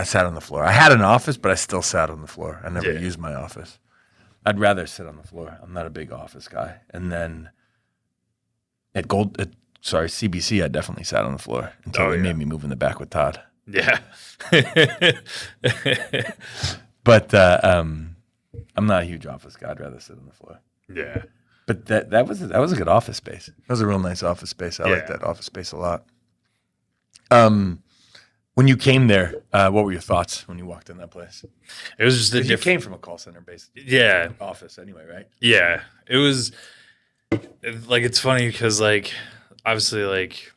S1: sat on the floor. I had an office, but I still sat on the floor. I never used my office. I'd rather sit on the floor. I'm not a big office guy. And then at CBC, I definitely sat on the floor until they made me move in the back with Todd.
S2: Yeah.
S1: But I'm not a huge office guy. I'd rather sit on the floor.
S2: Yeah.
S1: But that was a good office space. That was a real nice office space. I like that office space a lot. When you came there, what were your thoughts when you walked in that place?
S2: It was just
S1: you came from a call center based office anyway, right?
S2: Yeah. It was like, it's funny because like obviously like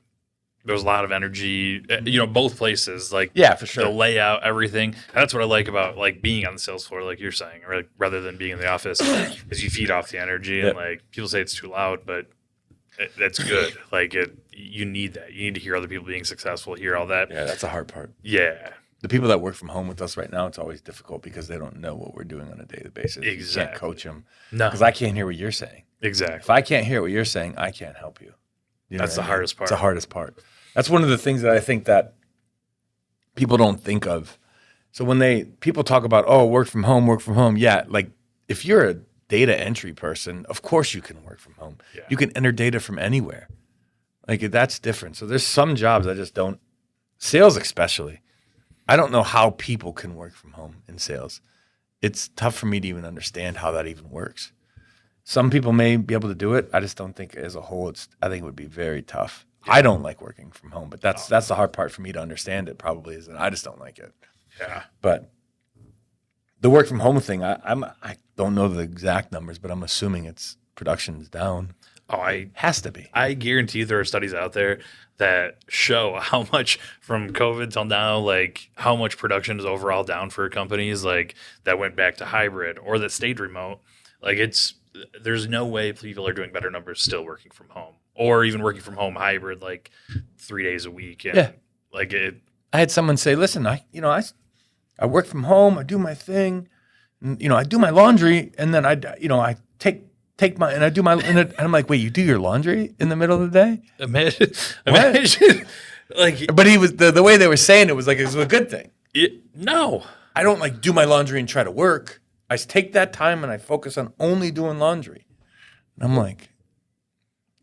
S2: there was a lot of energy, both places, like
S1: for sure.
S2: The layout, everything. That's what I like about like being on the sales floor, like you're saying, or like, rather than being in the office, is you feed off the energy. And like people say it's too loud, but that's good. Like you need that. You need to hear other people being successful, hear all that.
S1: Yeah, that's the hard part.
S2: Yeah.
S1: The people that work from home with us right now, it's always difficult because they don't know what we're doing on a daily basis.
S2: Exactly.
S1: You can't coach them.
S2: No.
S1: Because I can't hear what you're saying.
S2: Exactly.
S1: If I can't hear what you're saying, I can't help you.
S2: That's the hardest part.
S1: It's the hardest part. That's one of the things that I think that people don't think of. So when people talk about, work from home. Yeah, like if you're a data entry person, of course you can work from home. Yeah. You can enter data from anywhere. Like that's different. So there's some jobs I just don't, sales especially. I don't know how people can work from home in sales. It's tough for me to even understand how that even works. Some people may be able to do it. I just don't think as a whole, I think it would be very tough. Yeah. I don't like working from home, but that's the hard part for me to understand it probably is that I just don't like it.
S2: Yeah.
S1: But the work from home thing, I don't know the exact numbers, but I'm assuming it's production's down. Has to be.
S2: I guarantee there are studies out there that show how much from COVID till now, like how much production is overall down for companies like that went back to hybrid or that stayed remote. Like there's no way people are doing better numbers still working from home or even working from home hybrid, like 3 days a week. And
S1: I had someone say, listen, I work from home, I do my thing, and, I do my laundry, and then I take my, and I do my, and I'm like, wait, you do your laundry in the middle of the day?
S2: Imagine like,
S1: but he was, the way they were saying it was like, it was a good thing.
S2: No,
S1: I don't like do my laundry and try to work. I take that time and I focus on only doing laundry. And I'm like,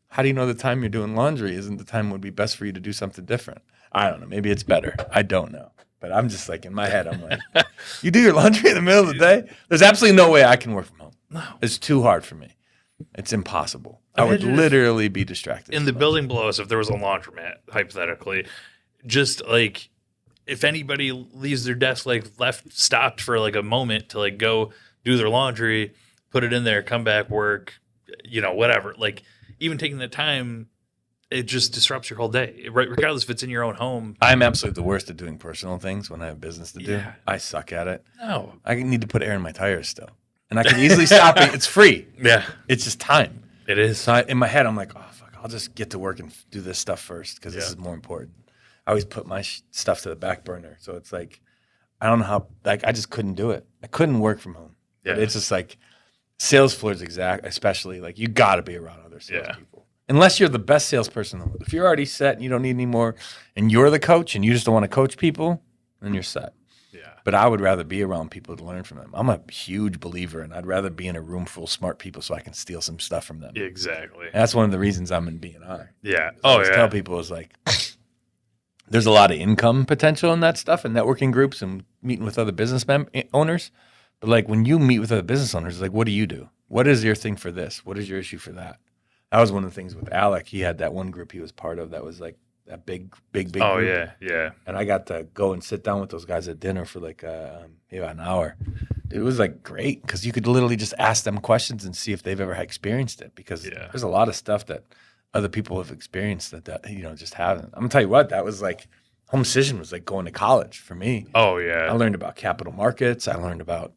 S1: how do you know the time you're doing laundry isn't the time would be best for you to do something different? I don't know. Maybe it's better. I don't know. But I'm just like, in my head, I'm like, you do your laundry in the middle of the day? There's absolutely no way I can work from home.
S2: No.
S1: It's too hard for me. It's impossible. I would literally be distracted.
S2: In the building below us, if there was a laundromat, hypothetically, just like if anybody leaves their desk, like stopped for like a moment to like go do their laundry, put it in there, come back, work, whatever. Like even taking the time, it just disrupts your whole day, right? Regardless if it's in your own home.
S1: I'm absolutely the worst at doing personal things when I have business to do.
S2: Yeah.
S1: I suck at it.
S2: No.
S1: I need to put air in my tires still. And I can easily stop it. It's free.
S2: Yeah.
S1: It's just time.
S2: It is.
S1: So in my head, I'm like, oh, fuck, I'll just get to work and do this stuff first because this is more important. I always put my stuff to the back burner. So it's like, I don't know how, like, I just couldn't do it. I couldn't work from home.
S2: Yeah.
S1: But it's just like, sales floors especially, like, you got to be around other salespeople. Unless you're the best salesperson in the world. If you're already set and you don't need any more, and you're the coach and you just don't want to coach people, then you're set.
S2: Yeah.
S1: But I would rather be around people to learn from them. I'm a huge believer, and I'd rather be in a room full of smart people so I can steal some stuff from them.
S2: Exactly.
S1: And that's one of the reasons I'm in B&I.
S2: Yeah.
S1: I always tell people is like, there's a lot of income potential in that stuff and networking groups and meeting with other business owners. But like when you meet with other business owners, it's like, what do you do? What is your thing for this? What is your issue for that? That was one of the things with Alec. He had that one group he was part of that was like that big
S2: Oh,
S1: group.
S2: yeah.
S1: And I got to go and sit down with those guys at dinner for like an hour. It was like great because you could literally just ask them questions and see if they've ever experienced it because there's a lot of stuff that other people have experienced that just haven't. I'm gonna tell you what, that was like home decision was like going to college for me.
S2: Oh yeah.
S1: I learned about capital markets. I learned about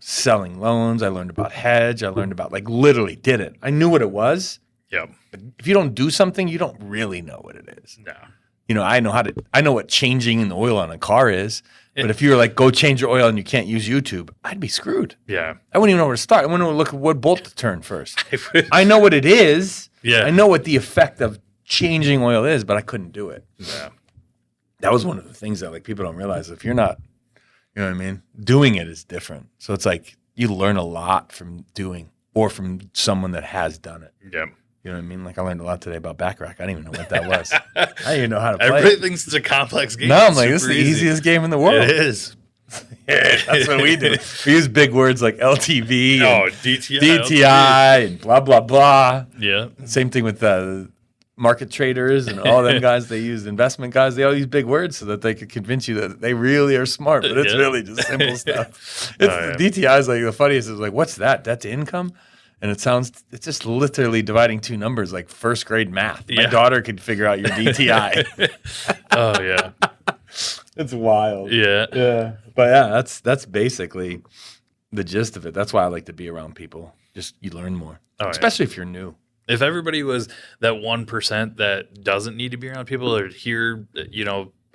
S1: selling loans. I learned about hedge. I learned about like literally did it. I knew what it was.
S2: Yep.
S1: But if you don't do something, you don't really know what it is.
S2: No.
S1: I know what changing the oil on a car is. But if you were like, go change your oil and you can't use YouTube, I'd be screwed.
S2: Yeah.
S1: I wouldn't even know where to start. I wouldn't even look at what bolt to turn first. I know what it is.
S2: Yeah.
S1: I know what the effect of changing oil is, but I couldn't do it.
S2: Yeah.
S1: That was one of the things that like people don't realize. If you're not, you know what I mean? Doing it is different. So it's like you learn a lot from doing or from someone that has done it.
S2: Yep.
S1: You know what I mean? Like I learned a lot today about backrack. I didn't even know what that was. I didn't even know how to play.
S2: Everybody thinks it's a complex game.
S1: No, I'm like, this is the easiest game in the world.
S2: It is.
S1: Yeah, that's what we do. We use big words like LTV and
S2: DTI
S1: and blah, blah, blah.
S2: Yeah.
S1: Same thing with market traders and all them guys. They use investment guys. They all use big words so that they could convince you that they really are smart, but it's really just simple stuff. DTI is like the funniest. Is like, what's that? Debt to income? And it's just literally dividing two numbers like first grade math. My daughter could figure out your DTI.
S2: Oh, yeah.
S1: It's wild.
S2: Yeah.
S1: Yeah. But yeah, that's basically the gist of it. That's why I like to be around people. Just you learn more, especially if you're new.
S2: If everybody was that 1% that doesn't need to be around people or hear,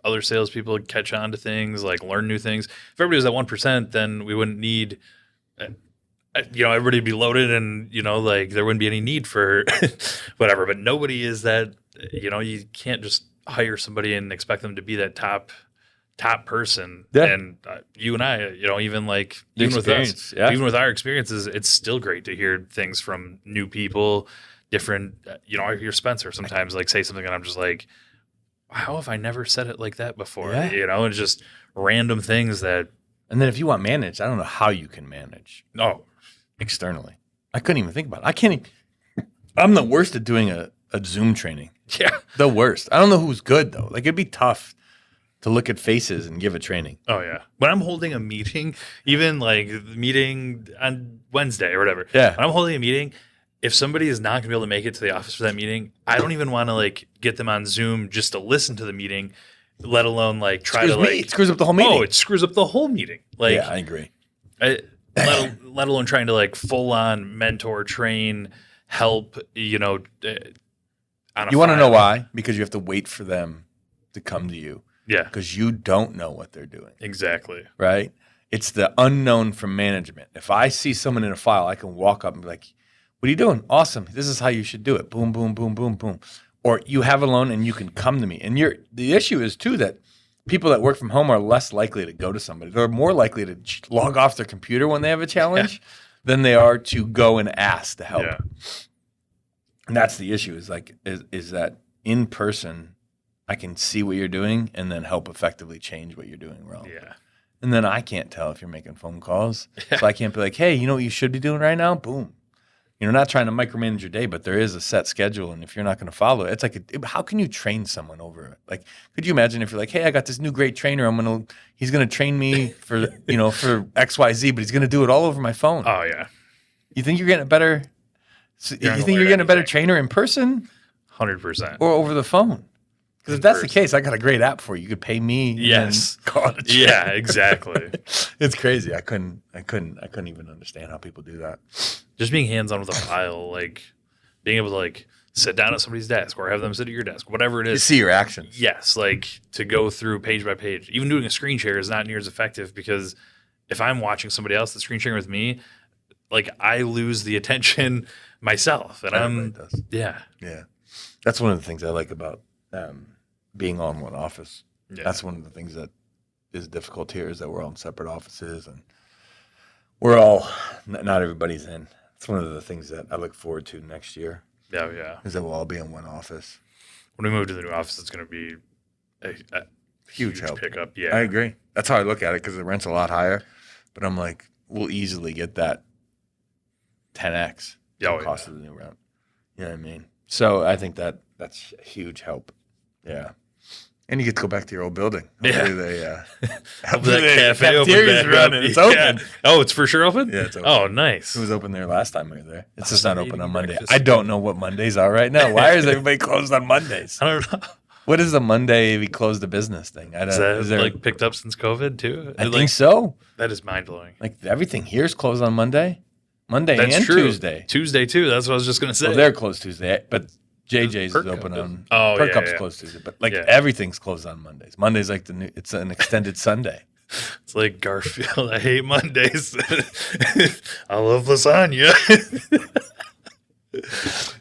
S2: other salespeople catch on to things, like learn new things. If everybody was that 1%, then we wouldn't need, everybody would be loaded and, like there wouldn't be any need for whatever. But nobody is that, you can't just hire somebody and expect them to be that top person.
S1: Yeah.
S2: And you and I, even like even with us, even with our experiences, it's still great to hear things from new people, different. I hear Spencer sometimes like say something, and I'm just like, how have I never said it like that before?
S1: Yeah.
S2: And just random things that.
S1: And then if you want managed, I don't know how you can manage.
S2: Oh,
S1: externally, I couldn't even think about it. I can't. I'm the worst at doing a Zoom training.
S2: Yeah,
S1: the worst. I don't know who's good though. Like it'd be tough to look at faces and give a training.
S2: Oh, yeah. When I'm holding a meeting, even like the meeting on Wednesday or whatever.
S1: Yeah.
S2: When I'm holding a meeting, if somebody is not going to be able to make it to the office for that meeting, I don't even want to like get them on Zoom just to listen to the meeting, let alone like try to like.
S1: It screws up the whole meeting.
S2: Oh, it screws up the whole meeting. Like,
S1: yeah, I agree.
S2: Let alone trying to like full on mentor, train, help, you want
S1: to know why? Because you have to wait for them to come to you.
S2: Yeah.
S1: Because you don't know what they're doing.
S2: Exactly.
S1: Right? It's the unknown from management. If I see someone in a file, I can walk up and be like, what are you doing? Awesome. This is how you should do it. Boom, boom, boom, boom, boom. Or you have a loan and you can come to me. And the issue is, too, that people that work from home are less likely to go to somebody. They're more likely to log off their computer when they have a challenge than they are to go and ask to help.
S2: Yeah.
S1: And that's the issue is that in person, I can see what you're doing and then help effectively change what you're doing wrong.
S2: Yeah.
S1: And then I can't tell if you're making phone calls. So I can't be like, hey, you know what you should be doing right now? Boom. Not trying to micromanage your day, but there is a set schedule. And if you're not going to follow it, it's like, how can you train someone over it? Like, could you imagine if you're like, hey, I got this new great trainer. He's going to train me for, for XYZ, but he's going to do it all over my phone.
S2: Oh, yeah.
S1: You think you're getting a better? So you think you're getting a better trainer in person
S2: 100%.
S1: or over the phone? Because if that's the case, I got a great app for you. You could pay me.
S2: Yes.
S1: And call it a trainer.
S2: Yeah, exactly.
S1: It's crazy. I couldn't even understand how people do that.
S2: Just being hands-on with a file, like being able to like sit down at somebody's desk or have them sit at your desk, whatever it is.
S1: You see your actions.
S2: Yes, like to go through page by page. Even doing a screen share is not near as effective because if I'm watching somebody else that's screen sharing with me, like I lose the attention myself. And
S1: Everybody does.
S2: Yeah.
S1: That's one of the things I like about being all in one office.
S2: Yeah.
S1: That's one of the things that is difficult here is that we're all in separate offices and we're all not everybody's in. It's one of the things that I look forward to next year.
S2: Yeah.
S1: Is that we'll all be in one office.
S2: When we move to the new office, it's going to be a huge
S1: help.
S2: pickup. Yeah.
S1: I agree. That's how I look at it because the rent's a lot higher. But I'm like, we'll easily get that 10x the cost of the new rent. You know what I mean? So I think that's a huge help. Yeah. And you get to go back to your old building. Hopefully
S2: Hopefully that
S1: cafeteria's running. It's open.
S2: Yeah. Oh, it's for sure open?
S1: Yeah, it's open.
S2: Oh, nice.
S1: It was open there last time we were there. It's just not open on Monday. I don't know what Mondays are right now. Why is everybody closed on Mondays?
S2: I don't know.
S1: What is the Monday we close the business thing?
S2: Is that like picked up since COVID too?
S1: I think so.
S2: That is mind blowing.
S1: Like everything here is closed on Monday. That's and
S2: true.
S1: Tuesday.
S2: Tuesday too. That's what I was just gonna say.
S1: Well, they're closed Tuesday, but JJ's is open on. Per Cup's closed Tuesday, but everything's closed on Mondays. Monday's like it's an extended Sunday.
S2: It's like Garfield. I hate Mondays. I love lasagna.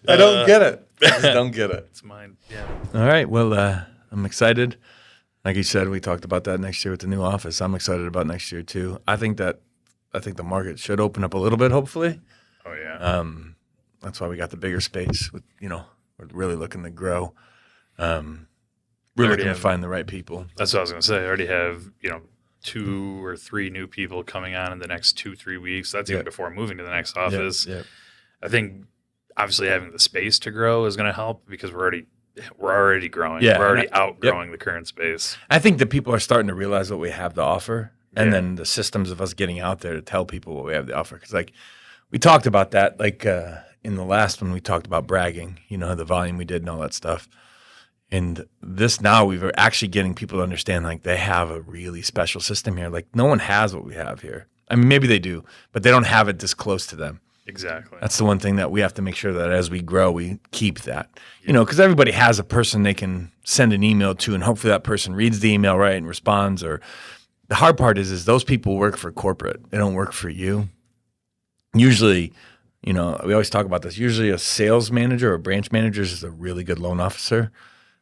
S1: I don't get it. I just don't get it.
S2: It's mine. Yeah.
S1: All right. Well, I'm excited. Like you said, we talked about that next year with the new office. I'm excited about next year too. I think the market should open up a little bit, hopefully.
S2: Oh yeah.
S1: That's why we got the bigger space. We're really looking to grow. We're looking to find the right people.
S2: That's what I was going to say. I already have 2 or 3 new people coming on in the next 2-3 weeks. That's even before moving to the next office.
S1: Yeah.
S2: I think obviously having the space to grow is going to help because we're already growing.
S1: Yeah,
S2: we're already outgrowing the current space.
S1: I think that people are starting to realize what we have to offer, and then the systems of us getting out there to tell people what we have to offer. Because like we talked about that, like in the last one we talked about bragging, the volume we did and all that stuff. And this now we're actually getting people to understand like they have a really special system here. Like no one has what we have here. I mean, maybe they do, but they don't have it this close to them.
S2: Exactly.
S1: That's the one thing that we have to make sure that as we grow, we keep that. Because everybody has a person they can send an email to, and hopefully that person reads the email right and responds. Or the hard part is those people work for corporate. They don't work for you. Usually, we always talk about this. Usually a sales manager or branch manager is a really good loan officer,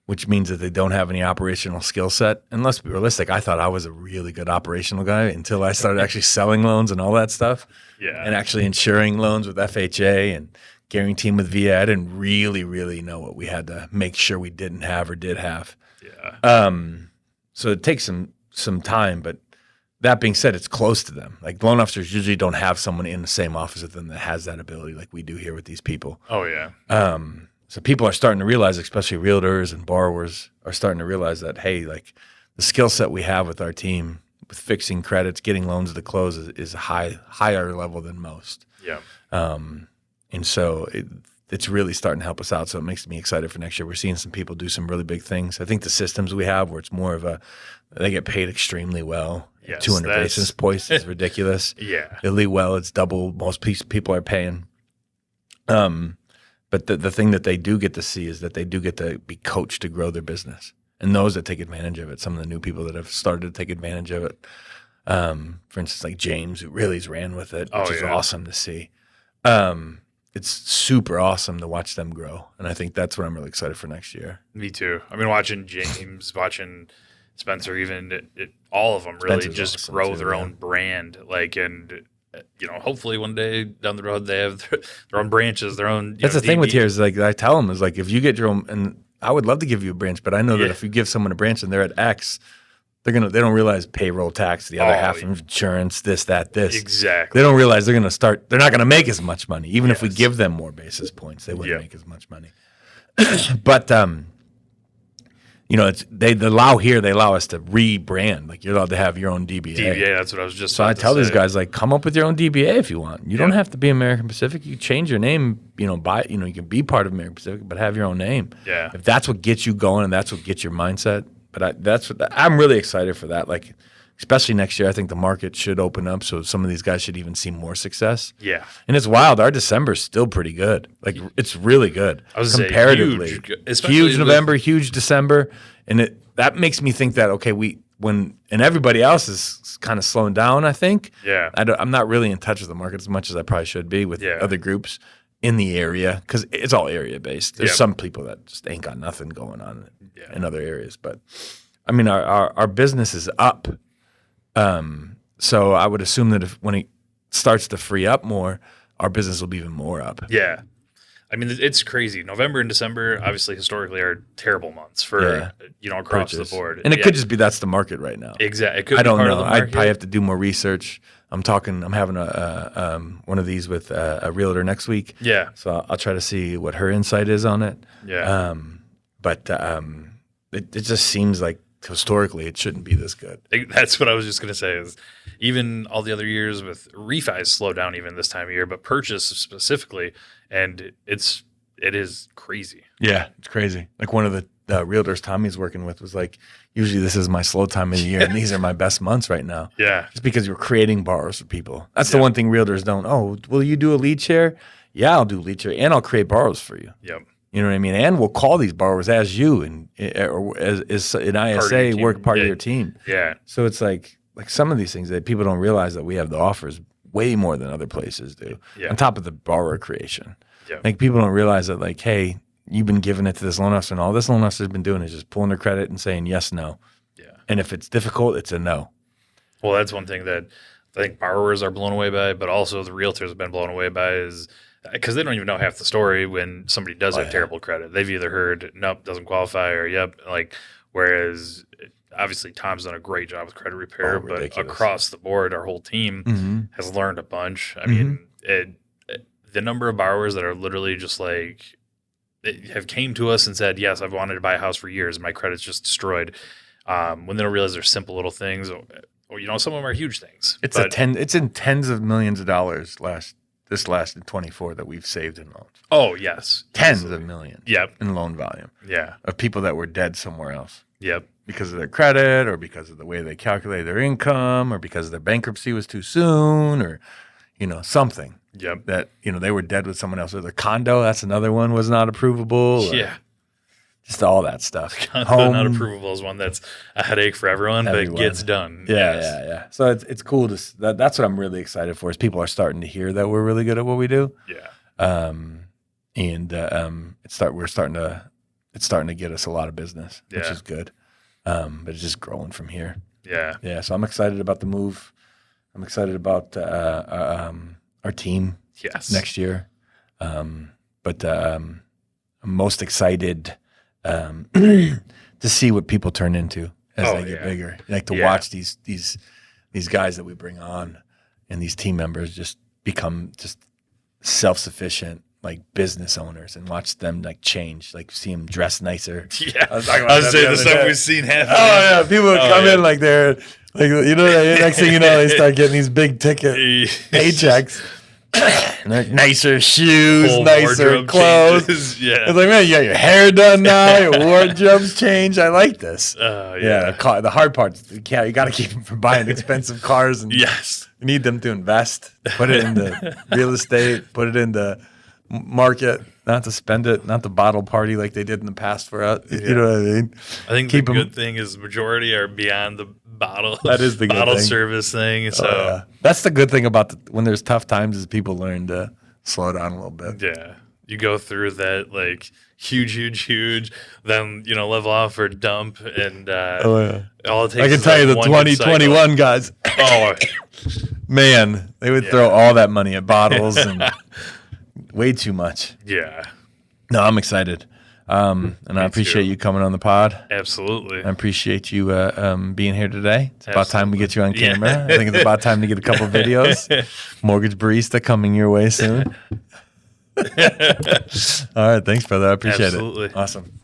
S1: which means that they don't have any operational skill set. And let's be realistic, I thought I was a really good operational guy until I started actually selling loans and all that stuff.
S2: Yeah.
S1: And actually insuring loans with FHA and guaranteeing with VA. I didn't really, really know what we had to make sure we didn't have or did have.
S2: Yeah.
S1: So it takes some time, but that being said, it's close to them. Like loan officers usually don't have someone in the same office with them that has that ability like we do here with these people.
S2: Oh, yeah.
S1: So people are starting to realize, especially realtors and borrowers are starting to realize that, hey, like the skill set we have with our team with fixing credits, getting loans to close is a higher level than most.
S2: Yeah.
S1: And so it's really starting to help us out. So it makes me excited for next year. We're seeing some people do some really big things. I think the systems we have where it's more of they get paid extremely well.
S2: Yes,
S1: 200 basis points is ridiculous.
S2: Yeah.
S1: Really well. It's double most people are paying. But the thing that they do get to see is that they do get to be coached to grow their business. And those that take advantage of it, some of the new people that have started to take advantage of it, for instance, like James, who really ran with it, which is awesome to see. It's super awesome to watch them grow. And I think that's what I'm really excited for next year.
S2: Me too. I mean, watching James, watching Spencer, even all of them really
S1: Spencer's
S2: just
S1: awesome
S2: grow
S1: too,
S2: their own brand. Like, and hopefully one day down the road they have their own branches, their own.
S1: That's the thing with here is like I tell them is like if you get your own, and I would love to give you a branch, but I know that if you give someone a branch and they're at X, they don't realize payroll tax, the other half insurance, this.
S2: Exactly.
S1: They don't realize they're not going to make as much money. Even if we give them more basis points, they wouldn't make as much money. But you know, they allow us to rebrand. Like, you're allowed to have your own DBA.
S2: DBA, that's what I was just
S1: So I
S2: about to
S1: tell these
S2: say.
S1: guys, like, come up with your own DBA if you want. You don't have to be American Pacific. You change your name, you know, you can be part of American Pacific, but have your own name.
S2: Yeah.
S1: If that's what gets you going and that's what gets your mindset. But I'm really excited for that. Like, especially next year, I think the market should open up, so some of these guys should even see more success.
S2: Yeah.
S1: And it's wild. Our December's still pretty good. Like, it's really good
S2: I was gonna say,
S1: comparatively.
S2: huge, especially
S1: Huge
S2: with-
S1: November, huge December, and that makes me think that and everybody else is kind of slowing down. I think.
S2: Yeah.
S1: I'm not really in touch with the market as much as I probably should be with
S2: Yeah.
S1: other groups in the area, because it's all area based. There's
S2: Yep.
S1: some people that just ain't got nothing going on
S2: Yeah.
S1: in other areas, but I mean, our business is up. So I would assume that when it starts to free up more, our business will be even more up.
S2: Yeah. I mean, it's crazy. November and December, obviously, historically, are terrible months for, across
S1: Purchase.
S2: the board.
S1: And it could just be that's the market right now.
S2: Exactly. It could
S1: I
S2: be
S1: don't
S2: part
S1: know.
S2: of the
S1: I'd
S2: market.
S1: probably have to do more research. I'm having one of these with a realtor next week.
S2: Yeah.
S1: So I'll try to see what her insight is on it.
S2: Yeah.
S1: But it just seems like historically it shouldn't be this good.
S2: That's what I was just going to say is even all the other years with refis slow down even this time of year, but purchase specifically, and it is crazy.
S1: Yeah, it's crazy. Like, one of the realtors Tommy's working with was like, usually this is my slow time of the year, and these are my best months right now.
S2: Yeah.
S1: Just because you're creating borrowers for people. That's the one thing realtors don't. Oh, will you do a lead share? Yeah, I'll do lead share, and I'll create borrowers for you.
S2: Yep.
S1: You know what I mean? And we'll call these borrowers as you or as an ISA
S2: team.
S1: work part of
S2: Yeah.
S1: your team.
S2: Yeah.
S1: So it's like some of these things that people don't realize that we have the offers way more than other places do.
S2: Yeah.
S1: On top of the borrower creation.
S2: Yep.
S1: Like, people don't realize that, like, hey, you've been giving it to this loan officer, and all this loan officer's been doing is just pulling their credit and saying yes, no.
S2: Yeah.
S1: And if it's difficult, it's a no.
S2: Well, that's one thing that I think borrowers are blown away by, but also the realtors have been blown away by is because they don't even know half the story when somebody does have terrible credit. They've either heard, nope, doesn't qualify, or yep. Like, whereas obviously Tom's done a great job with credit repair, but
S1: ridiculous.
S2: across the board, our whole team has learned a bunch. I mean, the number of borrowers that are literally just like, have came to us and said, yes, I've wanted to buy a house for years. My credit's just destroyed. When they don't realize they're simple little things, or some of them are huge things.
S1: It's in tens of millions of dollars this last in 24 that we've saved in loans.
S2: Oh, yes.
S1: Tens of millions.
S2: Yep.
S1: In loan volume
S2: Yeah.
S1: of people that were dead somewhere else
S2: Yep.
S1: because of their credit, or because of the way they calculate their income, or because their bankruptcy was too soon, or something
S2: Yep.
S1: that they were dead with someone else. Or their condo, that's another one, was not approvable. Or
S2: Yeah.
S1: just all that stuff.
S2: Not
S1: Home,
S2: approvable is one that's a headache for everyone, but it gets done.
S1: Yeah,
S2: Yes.
S1: yeah. So it's cool that's what I'm really excited for, is people are starting to hear that we're really good at what we do.
S2: Yeah.
S1: It's starting to get us a lot of business, which
S2: Yeah.
S1: is good. But it's just growing from here.
S2: Yeah.
S1: Yeah. So I'm excited about the move. I'm excited about our team
S2: Yes.
S1: next year. But I'm most excited to see what people turn into as they get bigger. Like to watch these guys that we bring on and these team members just become just self-sufficient, like, business owners, and watch them like change, like see them dress nicer.
S2: Yeah.
S1: I was
S2: saying the stuff we've seen happen.
S1: Oh yeah, people would come in like they're like, next thing you know, they start getting these big ticket paychecks. And they're nicer shoes,
S2: Whole
S1: nicer
S2: wardrobe
S1: clothes.
S2: changes. Yeah.
S1: It's like, man, you got your hair done now, your wardrobe's changed. I like this.
S2: Yeah.
S1: The hard part is you got to keep them from buying expensive cars, and
S2: Yes.
S1: you need them to invest, put it into real estate, put it into market, not to spend it, not to bottle party like they did in the past for us. You know what I mean?
S2: I think
S1: Keep
S2: the
S1: 'em-
S2: good thing is majority are beyond the bottle.
S1: That is the good
S2: bottle
S1: thing.
S2: service thing. So
S1: Yeah. That's the good thing about when there's tough times, is people learn to slow down a little bit.
S2: yeah, you go through that like huge, then level off or dump, and all it takes.
S1: I can
S2: is
S1: tell you
S2: that
S1: the
S2: one good cycle.
S1: 2021 guys,
S2: Oh,
S1: man, they would throw all that money at bottles and way too much.
S2: yeah,
S1: No, I'm excited. And I appreciate
S2: too.
S1: you coming on the pod.
S2: absolutely.
S1: I appreciate you being here today. It's about time we
S2: Absolutely.
S1: get you on
S2: Yeah.
S1: camera. I think it's about time to get a couple videos. Mortgage Barista coming your way soon. All right. Thanks, brother. I appreciate
S2: Absolutely.
S1: it. Awesome.